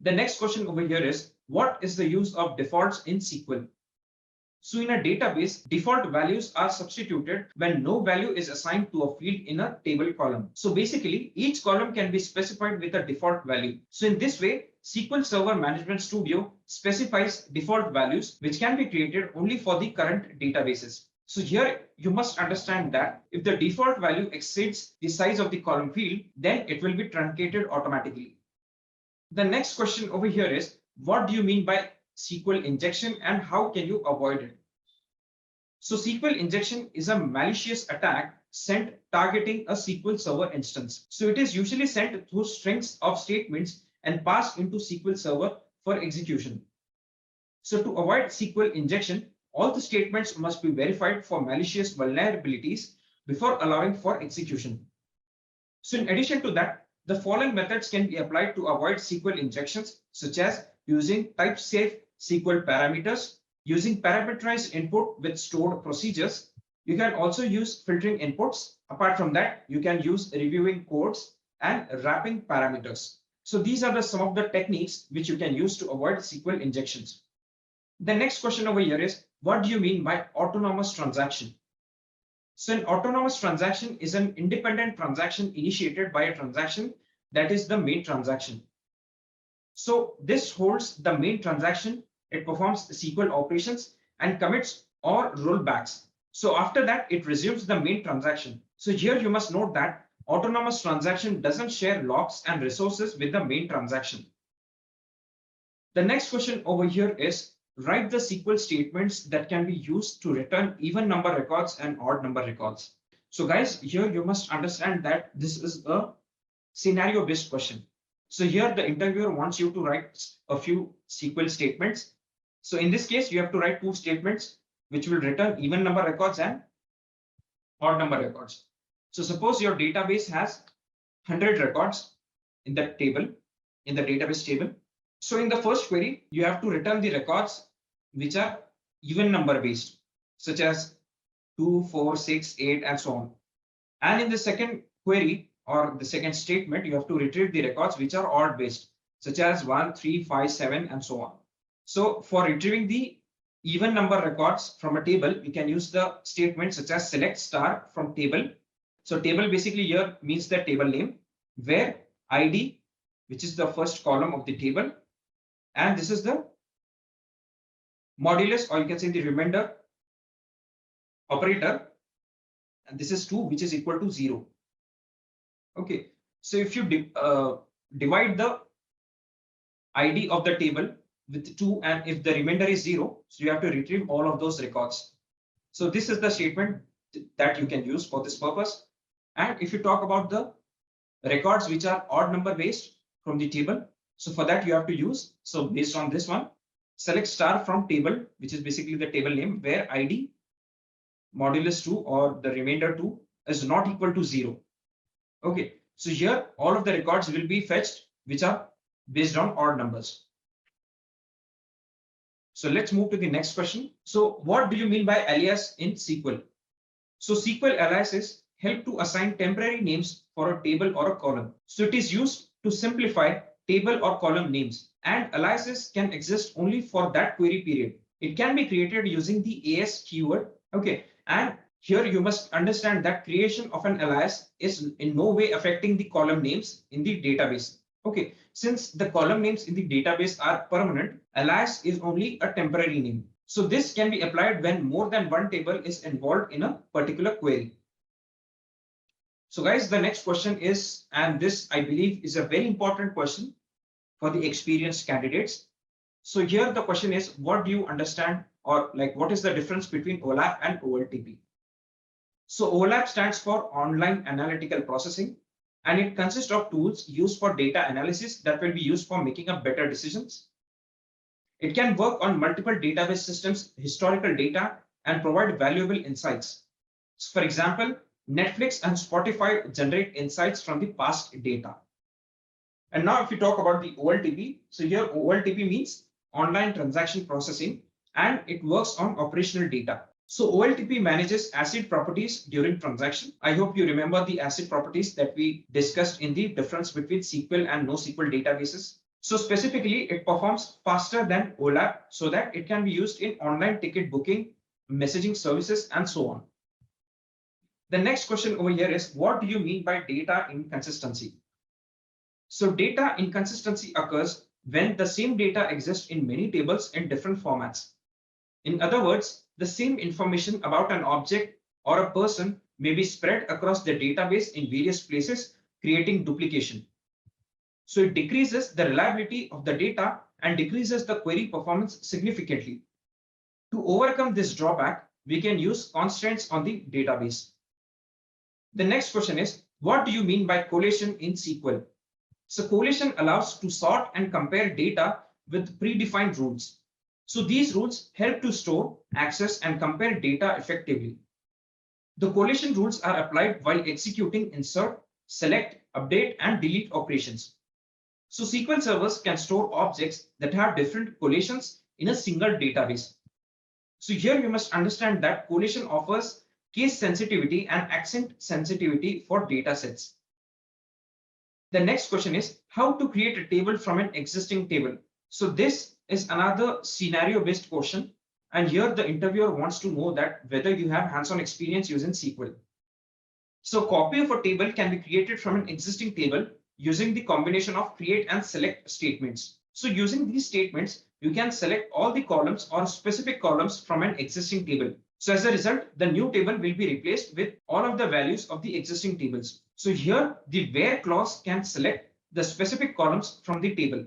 The next question over here is, what is the use of defaults in SQL? So in a database, default values are substituted when no value is assigned to a field in a table column. So basically, each column can be specified with a default value. So in this way, SQL Server Management Studio specifies default values which can be created only for the current databases. So here you must understand that if the default value exceeds the size of the column field, then it will be truncated automatically. The next question over here is, what do you mean by SQL injection and how can you avoid it? So SQL injection is a malicious attack sent targeting a SQL Server instance. So it is usually sent through strings of statements and passed into SQL Server for execution. So to avoid SQL injection, all the statements must be verified for malicious vulnerabilities before allowing for execution. So in addition to that, the following methods can be applied to avoid SQL injections, such as using type-safe SQL parameters, using parameterized input with stored procedures. You can also use filtering inputs. Apart from that, you can use reviewing codes and wrapping parameters. So these are some of the techniques which you can use to avoid SQL injections. The next question over here is, what do you mean by autonomous transaction? So an autonomous transaction is an independent transaction initiated by a transaction that is the main transaction. So this holds the main transaction. It performs SQL operations and commits or rollbacks. So after that, it resumes the main transaction. So here you must note that autonomous transaction doesn't share locks and resources with the main transaction. The next question over here is, write the SQL statements that can be used to return even number records and odd number records. So guys, here you must understand that this is a scenario based question. So here the interviewer wants you to write a few SQL statements. So in this case, you have to write two statements which will return even number records and odd number records. So suppose your database has 100 records in the table, in the database table. So in the first query, you have to return the records which are even number based, such as 2, 4, 6, 8, and so on. And in the second query or the second statement, you have to retrieve the records which are odd based, such as 1, 3, 5, 7, and so on. So for retrieving the even number records from a table, we can use the statement such as select star from table. So table basically here means the table name, where ID, which is the first column of the table, and this is the modulus, or you can say the remainder operator, and this is 2, which is equal to 0. Okay, so if you divide the ID of the table with 2, and if the remainder is 0, so you have to retrieve all of those records. So this is the statement that you can use for this purpose. And if you talk about the records which are odd number based from the table, so for that you have to use, so based on this one, select star from table, which is basically the table name, where ID modulus 2 or the remainder 2 is not equal to 0. Okay, so here all of the records will be fetched which are based on odd numbers. So let's move to the next question. So what do you mean by alias in SQL? So SQL aliases help to assign temporary names for a table or a column. So it is used to simplify table or column names, and aliases can exist only for that query period. It can be created using the AS keyword. Okay, and here you must understand that creation of an alias is in no way affecting the column names in the database. Okay, since the column names in the database are permanent, alias is only a temporary name. So this can be applied when more than one table is involved in a particular query. So guys, the next question is, and this I believe is a very important question for the experienced candidates. So here the question is, what do you understand, or like what is the difference between OLAP and OLTP? So OLAP stands for Online Analytical Processing, and it consists of tools used for data analysis that will be used for making up better decisions. It can work on multiple database systems, historical data, and provide valuable insights. So for example, Netflix and Spotify generate insights from the past data. And now if you talk about the OLTP, so here OLTP means online transaction processing, and it works on operational data. So OLTP manages ACID properties during transaction. I hope you remember the ACID properties that we discussed in the difference between SQL and NoSQL databases. So specifically, it performs faster than OLAP so that it can be used in online ticket booking, messaging services, and so on. The next question over here is, what do you mean by data inconsistency? So data inconsistency occurs when the same data exists in many tables in different formats. In other words, the same information about an object or a person may be spread across the database in various places, creating duplication. So it decreases the reliability of the data and decreases the query performance significantly. To overcome this drawback, we can use constraints on the database. The next question is, what do you mean by collation in SQL? So collation allows to sort and compare data with predefined rules. So these rules help to store, access, and compare data effectively. The collation rules are applied while executing insert, select, update, and delete operations. So SQL servers can store objects that have different collations in a single database. So here you must understand that collation offers case sensitivity and accent sensitivity for data sets. The next question is how to create a table from an existing table. So this is another scenario-based question. And here the interviewer wants to know that whether you have hands-on experience using SQL. So copy of a table can be created from an existing table using the combination of create and select statements. So using these statements, you can select all the columns or specific columns from an existing table. So as a result, the new table will be replaced with all of the values of the existing tables. So here the where clause can select the specific columns from the table.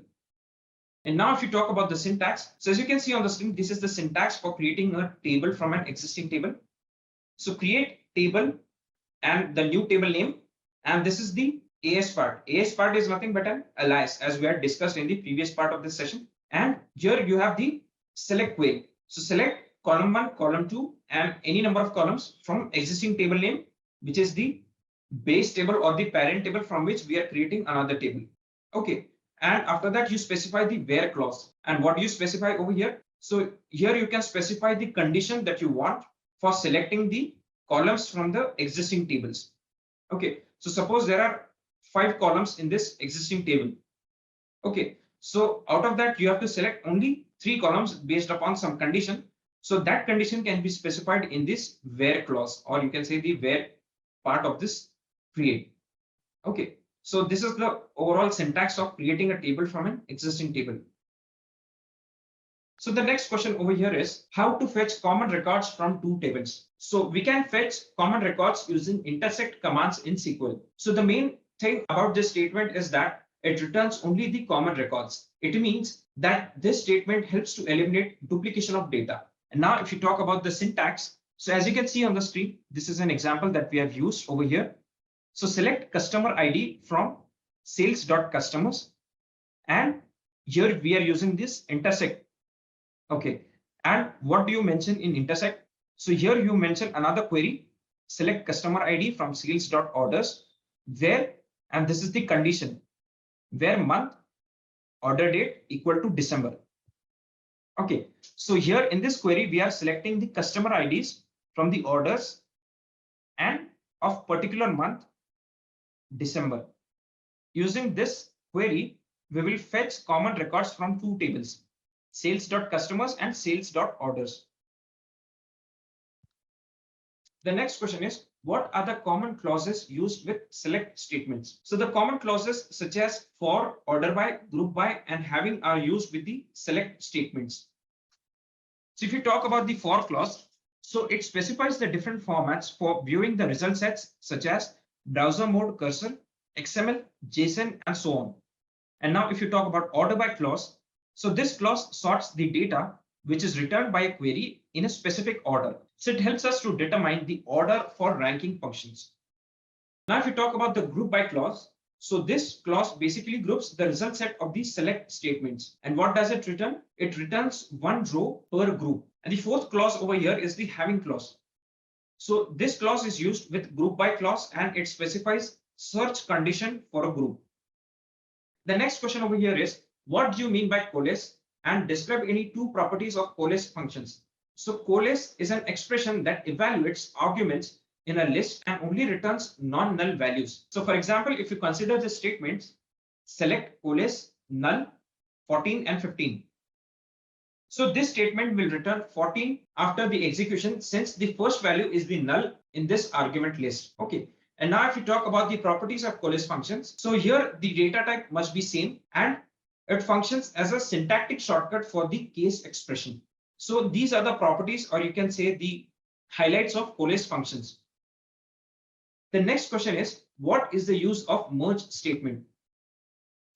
And now if you talk about the syntax, so as you can see on the screen, this is the syntax for creating a table from an existing table. So create table and the new table name, and this is the AS part. AS part is nothing but an alias, as we had discussed in the previous part of this session. And here you have the select query. So select column 1, column 2, and any number of columns from existing table name, which is the base table or the parent table from which we are creating another table. Okay. And after that, you specify the where clause. And what do you specify over here? So here you can specify the condition that you want for selecting the columns from the existing tables. Okay. So suppose there are 5 columns in this existing table. Okay. So out of that, you have to select only 3 columns based upon some condition. So that condition can be specified in this where clause, or you can say the where part of this create. Okay. So this is the overall syntax of creating a table from an existing table. So the next question over here is how to fetch common records from 2 tables. So we can fetch common records using intersect commands in SQL. So the main thing about this statement is that it returns only the common records. It means that this statement helps to eliminate duplication of data. And now if you talk about the syntax, so as you can see on the screen, this is an example that we have used over here. So select customer ID from sales.customers, and here we are using this intersect. Okay, and what do you mention in intersect? So here you mention another query, select customer ID from sales.orders, where, and this is the condition, where month order date equal to December. Okay, so here in this query, we are selecting the customer IDs from the orders and of particular month, December. Using this query, we will fetch common records from 2 tables, sales.customers and sales.orders. The next question is, what are the common clauses used with select statements? So the common clauses such as for, order by, group by, and having are used with the select statements. So if you talk about the for clause, so it specifies the different formats for viewing the result sets such as browser mode cursor, XML, JSON, and so on. And now if you talk about order by clause, so this clause sorts the data which is returned by a query in a specific order. So it helps us to determine the order for ranking functions. Now, if we talk about the group by clause, so this clause basically groups the result set of these select statements. And what does it return? It returns one row per group. And the fourth clause over here is the having clause. So this clause is used with group by clause and it specifies search condition for a group. The next question over here is, what do you mean by coalesce, and describe any two properties of coalesce functions. So coalesce is an expression that evaluates arguments in a list and only returns non-null values. So for example, if you consider the statements select coalesce null 14 and 15. So this statement will return 14 after the execution, since the first value is the null in this argument list. Okay. And now if you talk about the properties of coalesce functions, so here the data type must be same and it functions as a syntactic shortcut for the case expression. So these are the properties, or you can say the highlights of coalesce functions. The next question is, what is the use of merge statement?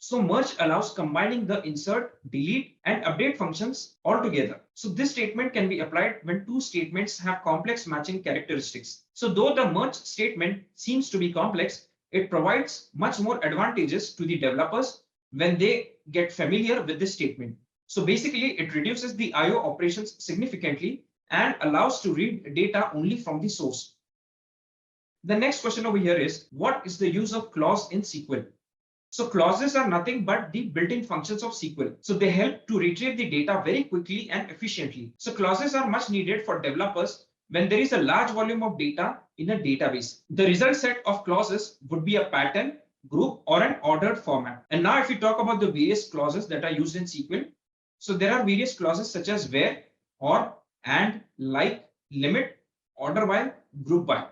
So merge allows combining the insert, delete, and update functions all together. So this statement can be applied when two statements have complex matching characteristics. So though the merge statement seems to be complex, it provides much more advantages to the developers when they get familiar with this statement. So basically, it reduces the I/O operations significantly and allows to read data only from the source. The next question over here is, what is the use of clause in SQL? So clauses are nothing but the built-in functions of SQL. So they help to retrieve the data very quickly and efficiently. So clauses are much needed for developers when there is a large volume of data in a database. The result set of clauses would be a pattern, group, or an ordered format. And now if we talk about the various clauses that are used in SQL, so there are various clauses such as where, or, and, like, limit, order while, group by.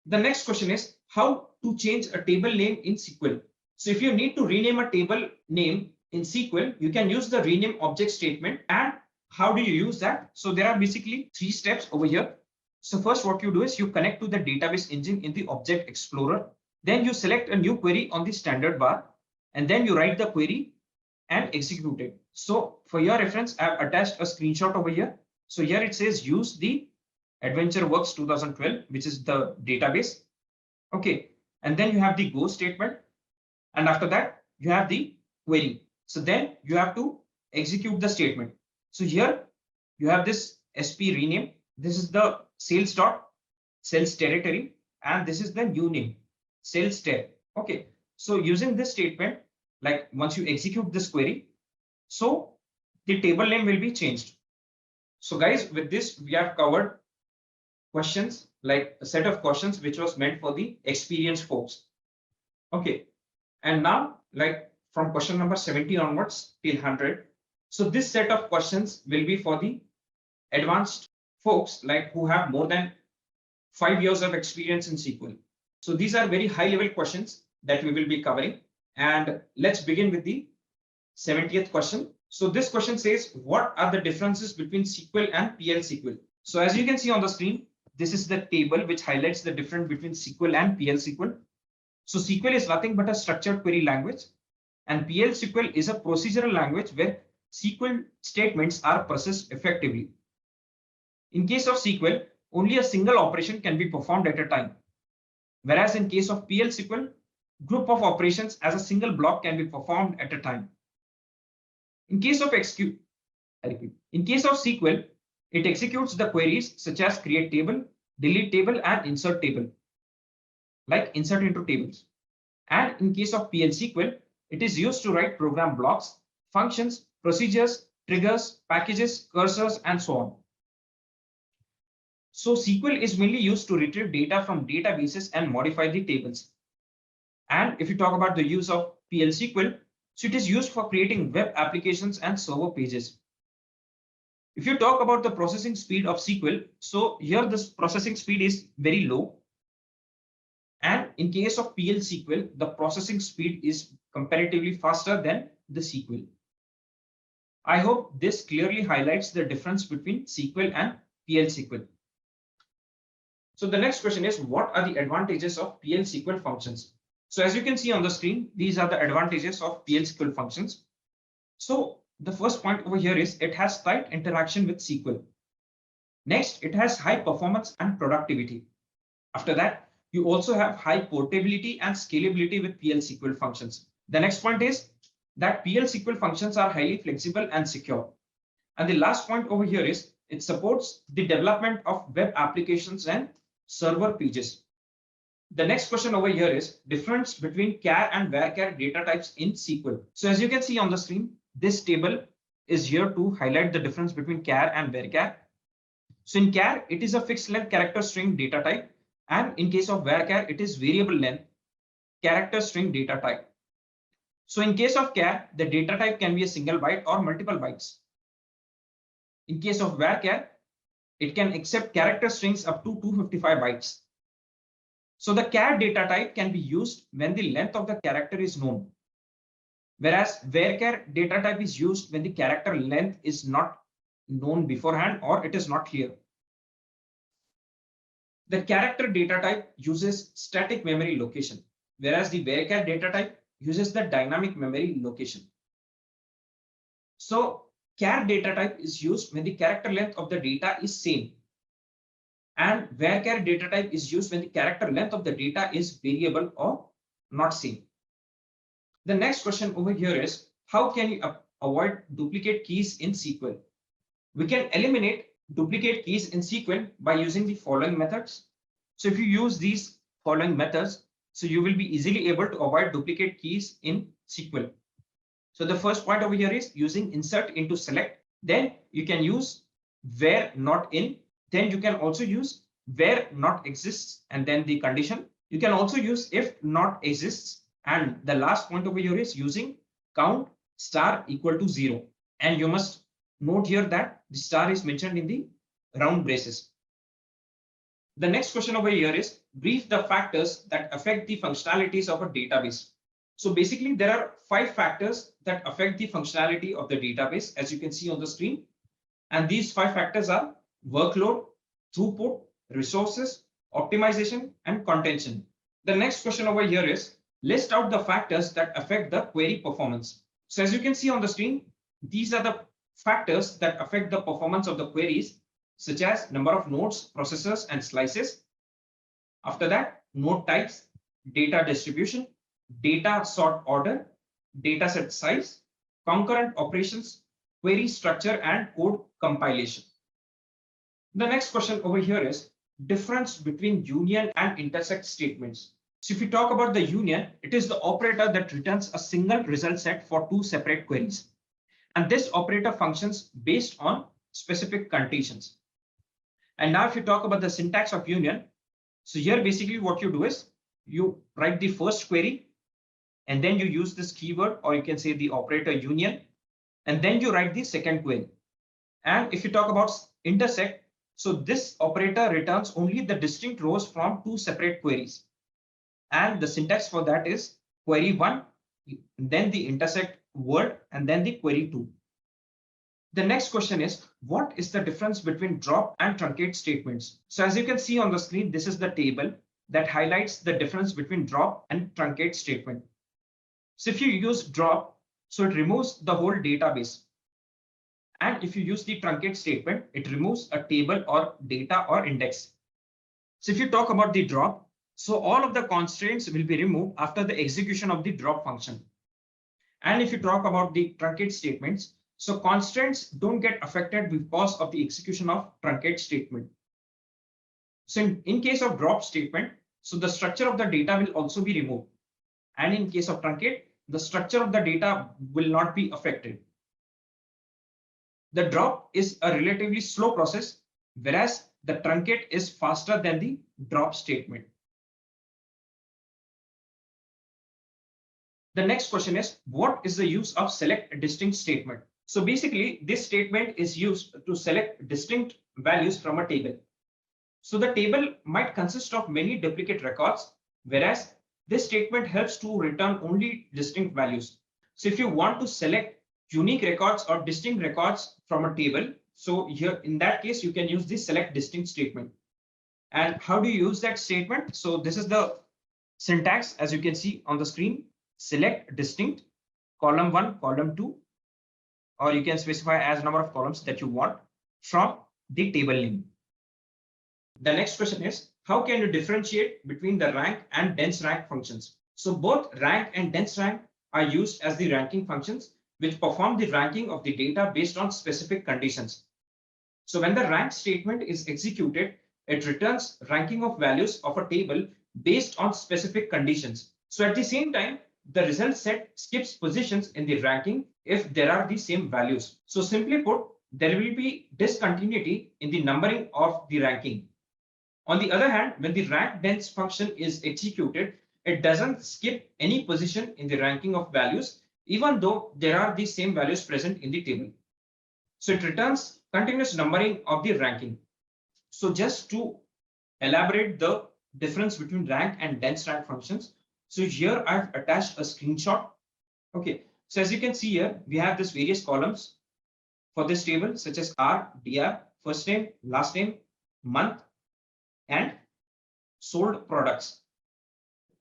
The next question is how to change a table name in SQL. So if you need to rename a table name in SQL, you can use the rename object statement. And how do you use that? So there are basically 3 steps over here. So first, what you do is you connect to the database engine in the Object Explorer. Then you select a new query on the standard bar, and then you write the query and execute it. So for your reference, I have attached a screenshot over here. So here it says use the AdventureWorks 2012, which is the database. Okay. And then you have the go statement. And after that, you have the query. So then you have to execute the statement. So here you have this SP rename. This is the sales territory. And this is the new name, sales ter. Okay. So using this statement, like once you execute this query, so the table name will be changed. So guys, with this, we have covered questions, like a set of questions which was meant for the experienced folks. Okay. And now, like from question number 70 onwards till 100. So this set of questions will be for the advanced folks, like who have more than 5 years of experience in SQL. So these are very high level questions that we will be covering. And let's begin with the 70th question. So this question says, what are the differences between SQL and PL SQL? So as you can see on the screen, this is the table which highlights the difference between SQL and PL SQL. So SQL is nothing but a structured query language, and PL SQL is a procedural language where SQL statements are processed effectively. In case of SQL, only a single operation can be performed at a time, whereas in case of PL SQL, group of operations as a single block can be performed at a time. In case of SQL, it executes the queries such as create table, delete table, and insert table, like insert into tables. And in case of PL SQL, it is used to write program blocks, functions, procedures, triggers, packages, cursors, and so on. So SQL is mainly used to retrieve data from databases and modify the tables. And if you talk about the use of PL SQL, so it is used for creating web applications and server pages. If you talk about the processing speed of SQL, so here this processing speed is very low. And in case of PL SQL, the processing speed is comparatively faster than the SQL. I hope this clearly highlights the difference between SQL and PL SQL. So the next question is, what are the advantages of PL SQL functions? So as you can see on the screen, these are the advantages of PL SQL functions. So The first point over here is it has tight interaction with SQL. Next, it has high performance and productivity. After that, you also have high portability and scalability with PL SQL functions. The next point is that PL SQL functions are highly flexible and secure. And the last point over here is it supports the development of web applications and server pages. The next question over here is difference between char and varchar data types in SQL. So as you can see on the screen, this table is here to highlight the difference between char and varchar. So in char, it is a fixed length character string data type. And in case of varchar, it is variable length character string data type. So in case of char, the data type can be a single byte or multiple bytes. In case of varchar, it can accept character strings up to 255 bytes. So the char data type can be used when the length of the character is known, whereas varchar data type is used when the character length is not known beforehand or it is not clear. The character data type uses static memory location, whereas the varchar data type uses the dynamic memory location. So char data type is used when the character length of the data is same, and varchar data type is used when the character length of the data is variable or not same. The next question over here is how can you avoid duplicate keys in SQL? We can eliminate duplicate keys in SQL by using the following methods. So if you use these following methods, so you will be easily able to avoid duplicate keys in SQL. So the first point over here is using insert into select. Then you can use where not in. Then you can also use where not exists and then the condition. You can also use if not exists. And the last point over here is using count star equal to 0. And you must note here that the star is mentioned in the round braces. The next question over here is brief the factors that affect the functionalities of a database. So basically, there are 5 factors that affect the functionality of the database, as you can see on the screen. And these 5 factors are workload, throughput, resources, optimization, and contention. The next question over here is list out the factors that affect the query performance. So as you can see on the screen, these are the factors that affect the performance of the queries, such as number of nodes, processors, and slices. After that, node types, data distribution, data sort order, dataset size, concurrent operations, query structure, and code compilation. The next question over here is difference between union and intersect statements. So if we talk about the union, it is the operator that returns a single result set for 2 separate queries. And this operator functions based on specific conditions. And now if you talk about the syntax of union, so here basically what you do is you write the first query and then you use this keyword, or you can say the operator union, and then you write the second query. And if you talk about intersect, so this operator returns only the distinct rows from 2 separate queries. And the syntax for that is query 1, then the intersect word, and then the query 2. The next question is, what is the difference between drop and truncate statements? So as you can see on the screen, this is the table that highlights the difference between drop and truncate statement. So if you use drop, so it removes the whole database. And if you use the truncate statement, it removes a table or data or index. So if you talk about the drop, so all of the constraints will be removed after the execution of the drop function. And if you talk about the truncate statements, so constraints don't get affected because of the execution of truncate statement. So in case of drop statement, so the structure of the data will also be removed. And in case of truncate, the structure of the data will not be affected. The drop is a relatively slow process, whereas the truncate is faster than the drop statement. The next question is, what is the use of select distinct statement? So basically, this statement is used to select distinct values from a table. So the table might consist of many duplicate records, whereas this statement helps to return only distinct values. So if you want to select unique records or distinct records from a table, so here in that case, you can use this select distinct statement. And how do you use that statement? So this is the syntax, as you can see on the screen. Select distinct, column 1, column 2, or you can specify as number of columns that you want from the table name. The next question is, how can you differentiate between the rank and dense rank functions? So both rank and dense rank are used as the ranking functions, which perform the ranking of the data based on specific conditions. So when the rank statement is executed, it returns ranking of values of a table based on specific conditions. So at the same time, the result set skips positions in the ranking if there are the same values. So simply put, there will be discontinuity in the numbering of the ranking. On the other hand, when the rank dense function is executed, it doesn't skip any position in the ranking of values, even though there are the same values present in the table. So it returns continuous numbering of the ranking. So just to elaborate the difference between rank and dense rank functions, so here I've attached a screenshot. Okay, so as you can see here, we have this various columns for this table, such as R, DR, first name, last name, month, and sold products.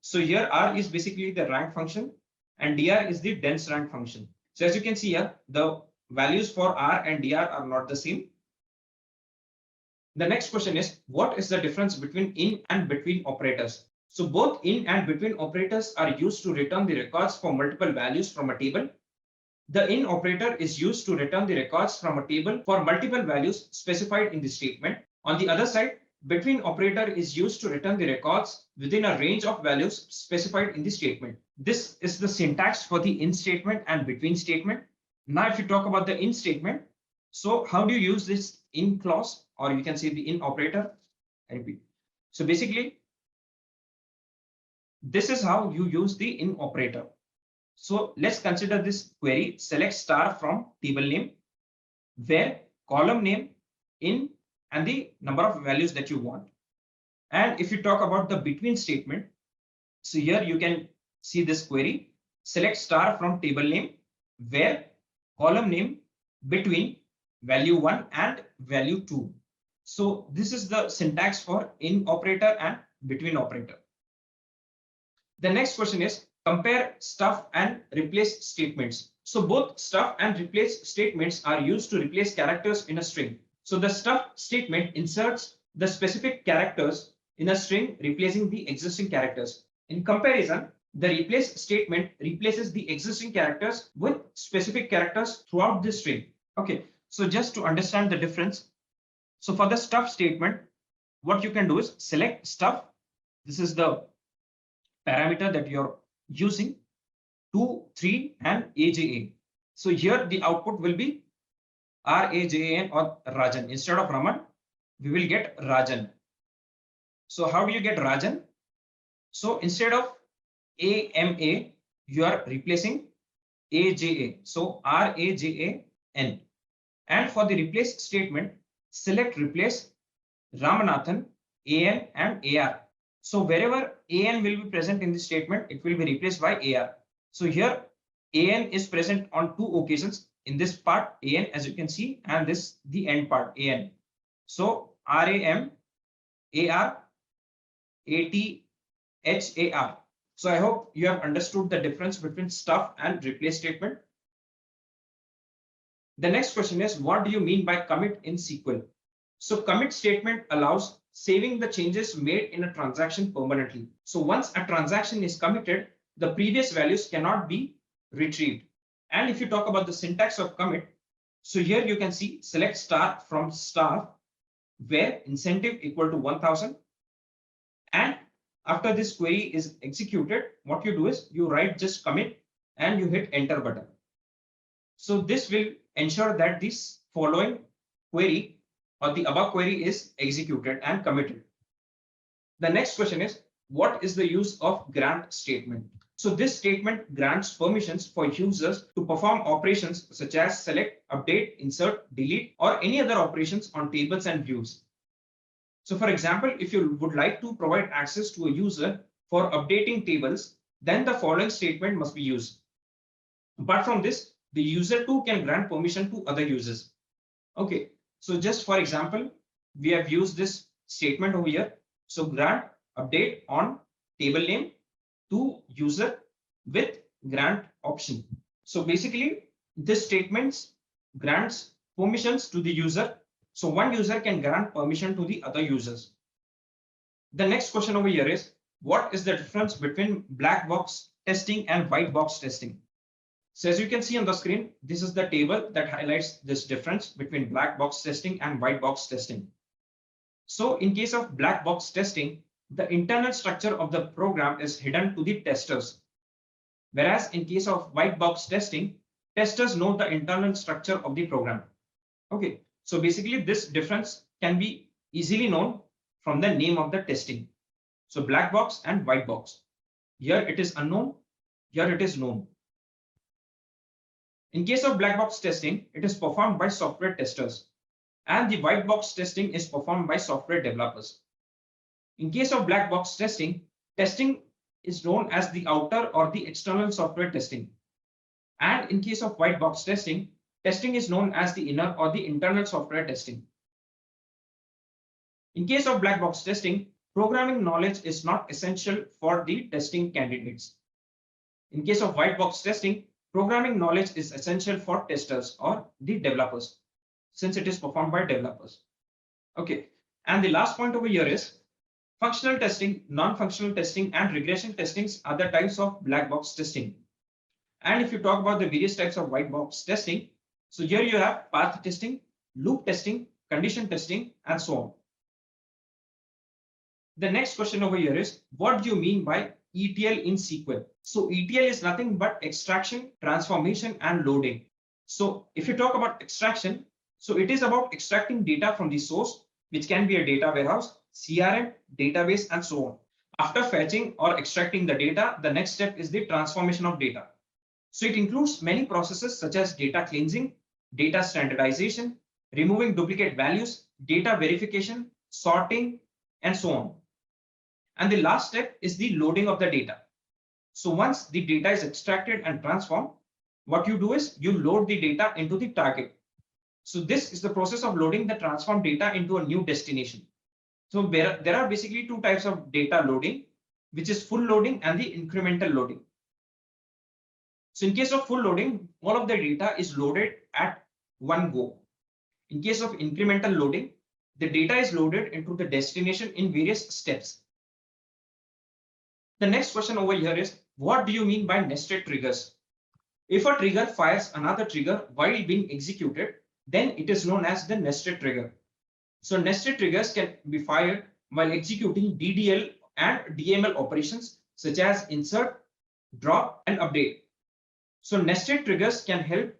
So here R is basically the rank function and DR is the dense rank function. So as you can see here, the values for R and DR are not the same. The next question is, what is the difference between in and between operators? So both in and between operators are used to return the records for multiple values from a table. The in operator is used to return the records from a table for multiple values specified in the statement. On the other side, between operator is used to return the records within a range of values specified in the statement. This is the syntax for the in statement and between statement. Now, if you talk about the in statement, so how do you use this in clause, or you can say the in operator? I repeat. So basically, this is how you use the in operator. So let's consider this query, select star from table name, where column name, in, and the number of values that you want. And if you talk about the between statement, so here you can see this query, select star from table name, where column name between value 1 and value 2. So this is the syntax for in operator and between operator. The next question is, compare stuff and replace statements. So both stuff and replace statements are used to replace characters in a string. So the stuff statement inserts the specific characters in a string, replacing the existing characters. In comparison, the replace statement replaces the existing characters with specific characters throughout the string. Okay, so just to understand the difference. So for the stuff statement, what you can do is select stuff. This is the parameter that you're using, 2, 3, and AJA. So here the output will be RAJAN or Rajan. Instead of Raman, we will get Rajan. So how do you get Rajan? So instead of AMA, you are replacing AJA. So RAJAN. And for the replace statement, select replace Ramanathan, AN, and AR. So wherever AN will be present in the statement, it will be replaced by AR. So here AN is present on 2 occasions. In this part, AN, as you can see, and this the end part, AN. So RAM, AR, ATHAR. So I hope you have understood the difference between stuff and replace statement. The next question is, what do you mean by commit in SQL? So commit statement allows saving the changes made in a transaction permanently. So once a transaction is committed, the previous values cannot be retrieved. And if you talk about the syntax of commit, so here you can see select star from star, where incentive equal to 1000. And after this query is executed, what you do is you write just commit and you hit enter button. So this will ensure that this following query or the above query is executed and committed. The next question is, what is the use of grant statement? So this statement grants permissions for users to perform operations such as select, update, insert, delete, or any other operations on tables and views. So for example, if you would like to provide access to a user for updating tables, then the following statement must be used. Apart from this, the user too can grant permission to other users. Okay, so just for example, we have used this statement over here. So grant update on table name to user with grant option. So basically, this statement grants permissions to the user. So one user can grant permission to the other users. The next question over here is, what is the difference between black box testing and white box testing? So as you can see on the screen, this is the table that highlights this difference between black box testing and white box testing. So in case of black box testing, the internal structure of the program is hidden to the testers. Whereas in case of white box testing, testers know the internal structure of the program. Okay, so basically this difference can be easily known from the name of the testing. So black box and white box. Here it is unknown, here it is known. In case of black box testing, it is performed by software testers, and the white box testing is performed by software developers. In case of black box testing, testing is known as the outer or the external software testing. And in case of white box testing, testing is known as the inner or the internal software testing. In case of black box testing, programming knowledge is not essential for the testing candidates. In case of white box testing, programming knowledge is essential for testers or the developers, since it is performed by developers. Okay, and the last point over here is functional testing, non-functional testing, and regression testings are the types of black box testing. And if you talk about the various types of white box testing, so here you have path testing, loop testing, condition testing, and so on. The next question over here is, what do you mean by ETL in SQL? So ETL is nothing but extraction, transformation, and loading. So if you talk about extraction, so it is about extracting data from the source, which can be a data warehouse, CRM, database, and so on. After fetching or extracting the data, the next step is the transformation of data. So it includes many processes such as data cleansing, data standardization, removing duplicate values, data verification, sorting, and so on. And the last step is the loading of the data. So once the data is extracted and transformed, what you do is you load the data into the target. So this is the process of loading the transformed data into a new destination. So there are basically two types of data loading, which is full loading and the incremental loading. So in case of full loading, all of the data is loaded at one go. In case of incremental loading, the data is loaded into the destination in various steps. The next question over here is, what do you mean by nested triggers? If a trigger fires another trigger while being executed, then it is known as the nested trigger. So nested triggers can be fired while executing DDL and DML operations such as insert, drop, and update. So nested triggers can help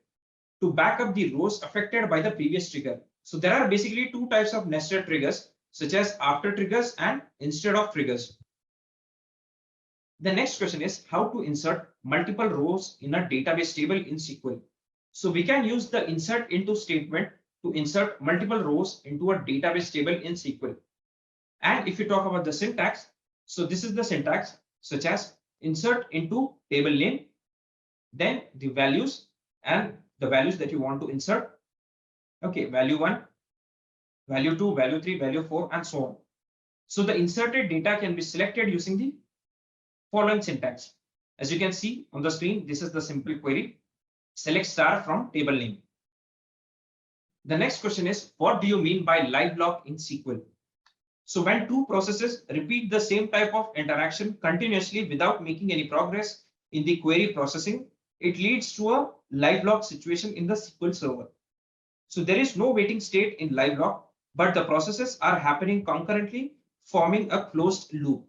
to back up the rows affected by the previous trigger. So there are basically two types of nested triggers, such as after triggers and instead of triggers. The next question is how to insert multiple rows in a database table in SQL. So we can use the insert into statement to insert multiple rows into a database table in SQL. And if you talk about the syntax, so this is the syntax such as insert into table name, then the values and the values that you want to insert. Okay, value 1, value 2, value 3, value 4, and so on. So the inserted data can be selected using the following syntax. As you can see on the screen, this is the simple query. Select star from table name. The next question is, what do you mean by live lock in SQL? So when two processes repeat the same type of interaction continuously without making any progress in the query processing, it leads to a live lock situation in the SQL Server. So there is no waiting state in live lock, but the processes are happening concurrently, forming a closed loop.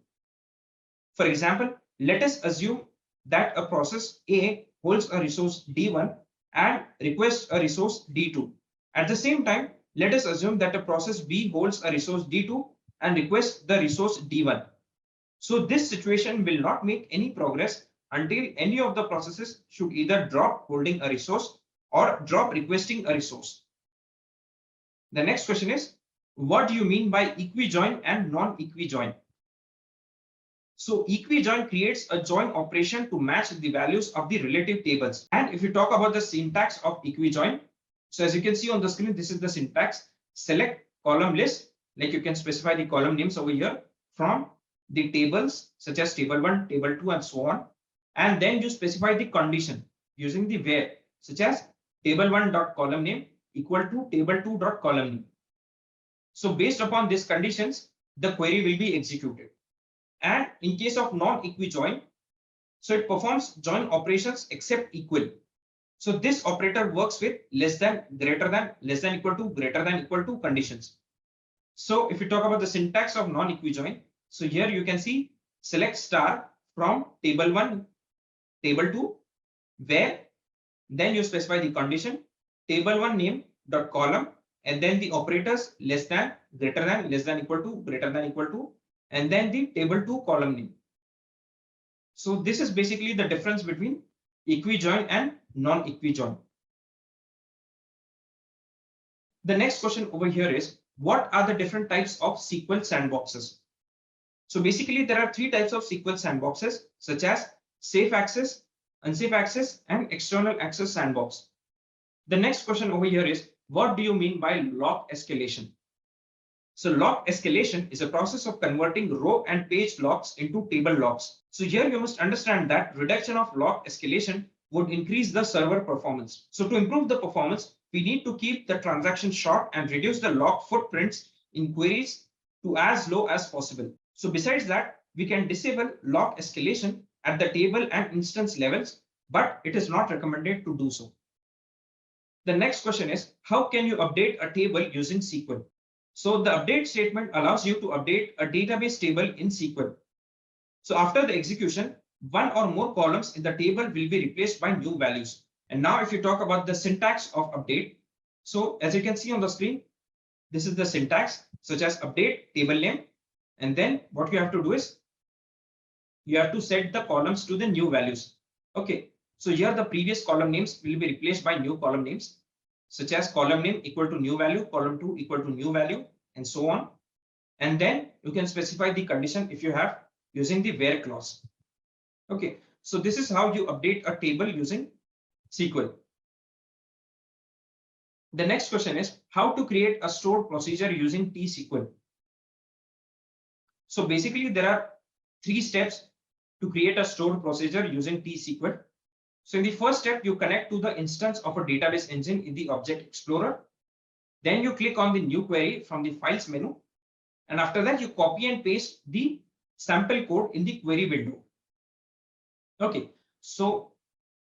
For example, let us assume that a process A holds a resource D1 and requests a resource D2. At the same time, let us assume that a process B holds a resource D2 and requests the resource D1. So this situation will not make any progress until any of the processes should either drop holding a resource or drop requesting a resource. The next question is, what do you mean by Equi-JOIN and Non-Equi-JOIN? So Equi-JOIN creates a join operation to match the values of the relative tables. And if you talk about the syntax of Equi-JOIN, so as you can see on the screen, this is the syntax. Select column list, like you can specify the column names over here from the tables such as table 1, table 2, and so on. And then you specify the condition using the where, such as table1 dot column name equal to table2 dot column name. So based upon these conditions, the query will be executed. And in case of non-equi-join, so it performs join operations except equal. So this operator works with less than, greater than, less than equal to, greater than equal to conditions. So if you talk about the syntax of non-equi-join, so here you can see select star from table1, table2, where then you specify the condition table1 name dot column, and then the operators less than, greater than, less than equal to, greater than equal to, and then the table2 column name. So this is basically the difference between equi-join and non-equi-join. The next question over here is, what are the different types of SQL sandboxes? So basically there are three types of SQL sandboxes, such as safe access, unsafe access, and external access sandbox. The next question over here is, what do you mean by log escalation? So log escalation is a process of converting row and page logs into table logs. So here you must understand that reduction of log escalation would increase the server performance. So to improve the performance, we need to keep the transaction short and reduce the log footprints in queries to as low as possible. So besides that, we can disable log escalation at the table and instance levels, but it is not recommended to do so. The next question is, how can you update a table using SQL? So the update statement allows you to update a database table in SQL. So after the execution, one or more columns in the table will be replaced by new values. And now if you talk about the syntax of update, so as you can see on the screen, this is the syntax, such as update table name. And then what you have to do is you have to set the columns to the new values. Okay, so here the previous column names will be replaced by new column names, such as column name equal to new value, column 2 equal to new value, and so on. And then you can specify the condition if you have using the where clause. Okay, so this is how you update a table using SQL. The next question is how to create a stored procedure using T-SQL. So basically there are three steps to create a stored procedure using T-SQL. So in the first step, you connect to the instance of a database engine in the Object Explorer. Then you click on the new query from the files menu. And after that, you copy and paste the sample code in the query window. Okay, so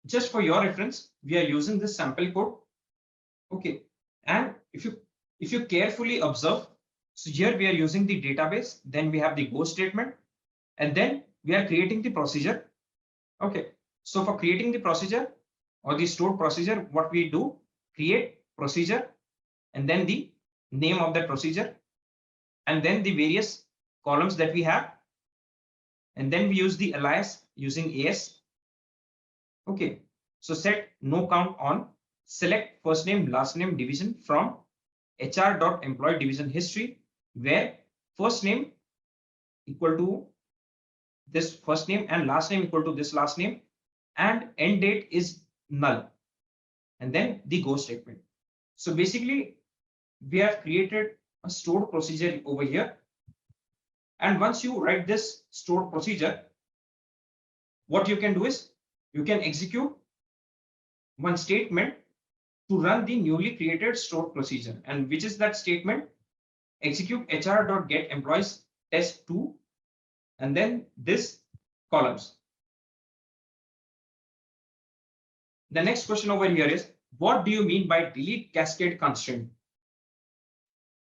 just for your reference, we are using this sample code. Okay, and if you carefully observe, so here we are using the database, then we have the go statement, and then we are creating the procedure. Okay, so for creating the procedure or the stored procedure, what we do, create procedure, and then the name of that procedure, and then the various columns that we have, and then we use the alias using AS. Okay, so set no count on, select first name, last name division from HR.employee division history, where first name equal to this first name and last name equal to this last name, and end date is null, and then the go statement. So basically we have created a stored procedure over here. And once you write this stored procedure, what you can do is you can execute one statement to run the newly created stored procedure. And which is that statement? Execute hr.get employees test2, and then this columns. The next question over here is, what do you mean by delete cascade constraint?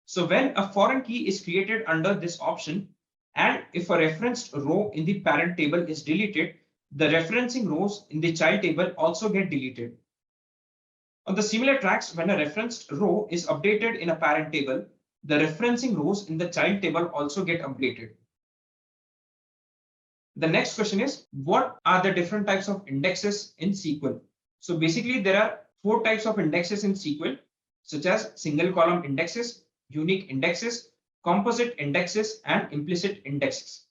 So when a foreign key is created under this option, and if a referenced row in the parent table is deleted, the referencing rows in the child table also get deleted. On the similar tracks, when a referenced row is updated in a parent table, the referencing rows in the child table also get updated. The next question is, what are the different types of indexes in SQL? So basically there are 4 types of indexes in SQL, such as single column indexes, unique indexes, composite indexes, and implicit indexes.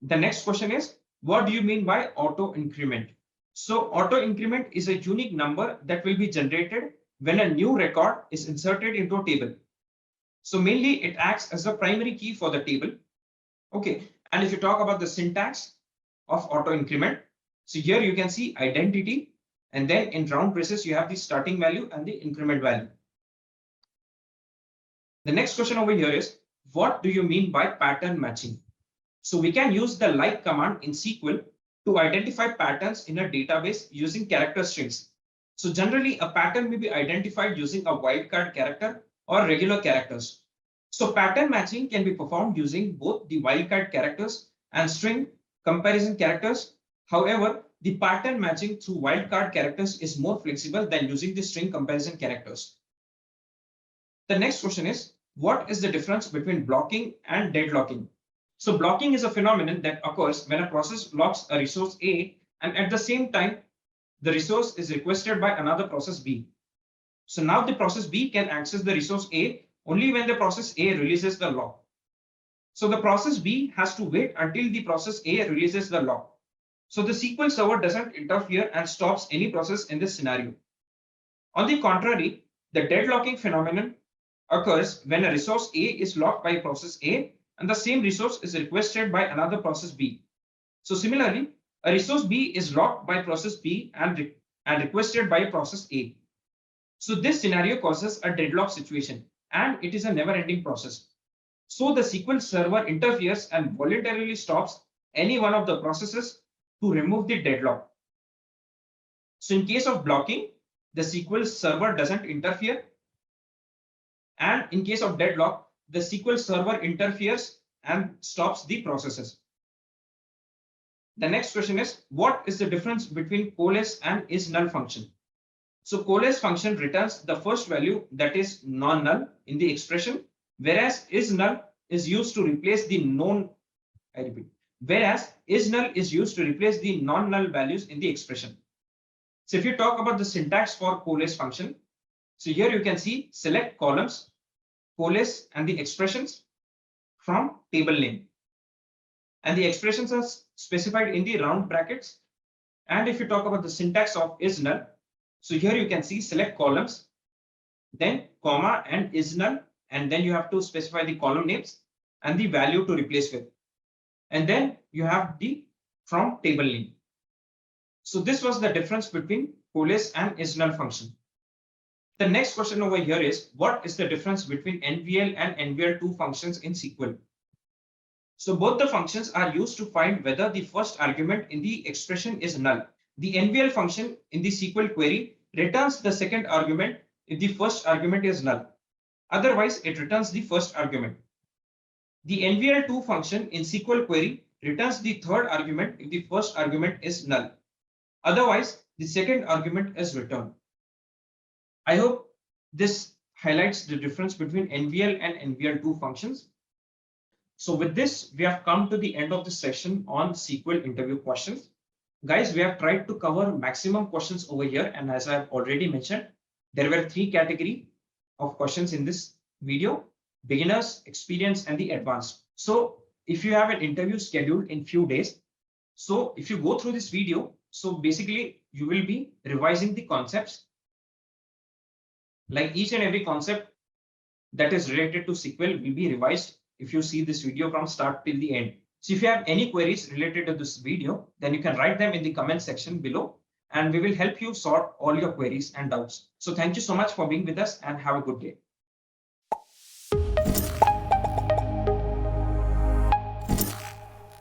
The next question is, what do you mean by auto-increment? So auto-increment is a unique number that will be generated when a new record is inserted into a table. So mainly it acts as the primary key for the table. Okay, and if you talk about the syntax of auto-increment, so here you can see identity, And then in round braces, you have the starting value and the increment value. The next question over here is, what do you mean by pattern matching? So we can use the like command in SQL to identify patterns in a database using character strings. So generally, a pattern may be identified using a wildcard character or regular characters. So pattern matching can be performed using both the wildcard characters and string comparison characters. However, the pattern matching through wildcard characters is more flexible than using the string comparison characters. The next question is, what is the difference between blocking and deadlocking? So blocking is a phenomenon that occurs when a process locks a resource A and at the same time, the resource is requested by another process B. So now the process B can access the resource A only when the process A releases the lock. So the process B has to wait until the process A releases the lock. So the SQL server doesn't interfere and stops any process in this scenario. On the contrary, the deadlocking phenomenon occurs when a resource A is locked by process A and the same resource is requested by another process B. So similarly, a resource B is locked by process B and requested by process A. So this scenario causes a deadlock situation and it is a never-ending process. So the SQL server interferes and voluntarily stops any one of the processes to remove the deadlock. So in case of blocking, the SQL server doesn't interfere. And in case of deadlock, the SQL server interferes and stops the processes. The next question is, what is the difference between coalesce and isNull function? So coalesce function returns the first value that is non-null in the expression, whereas isNull is used to replace the non-null values in the expression. So if you talk about the syntax for coalesce function, so here you can see select columns, coalesce and the expressions from table name. And the expressions are specified in the round brackets. And if you talk about the syntax of isNull, so here you can see select columns, then comma and isNull, and then you have to specify the column names and the value to replace with. And then you have the from table name. So this was the difference between coalesce and isNull function. The next question over here is, what is the difference between NVL and NVL2 functions in SQL? So both the functions are used to find whether the first argument in the expression is null. The NVL function in the SQL query returns the second argument if the first argument is null. Otherwise, it returns the first argument. The NVL2 function in SQL query returns the third argument if the first argument is null. Otherwise, the second argument is returned. I hope this highlights the difference between NVL and NVL2 functions. So with this, we have come to the end of the session on SQL interview questions. Guys, we have tried to cover maximum questions over here. And as I've already mentioned, there were 3 categories of questions in this video: beginners, experienced, and the advanced. So if you have an interview scheduled in few days, so if you go through this video, so basically you will be revising the concepts. Like each and every concept that is related to SQL will be revised if you see this video from start till the end. So if you have any queries related to this video, then you can write them in the comment section below, and we will help you sort all your queries and doubts. So thank you so much for being with us and have a good day.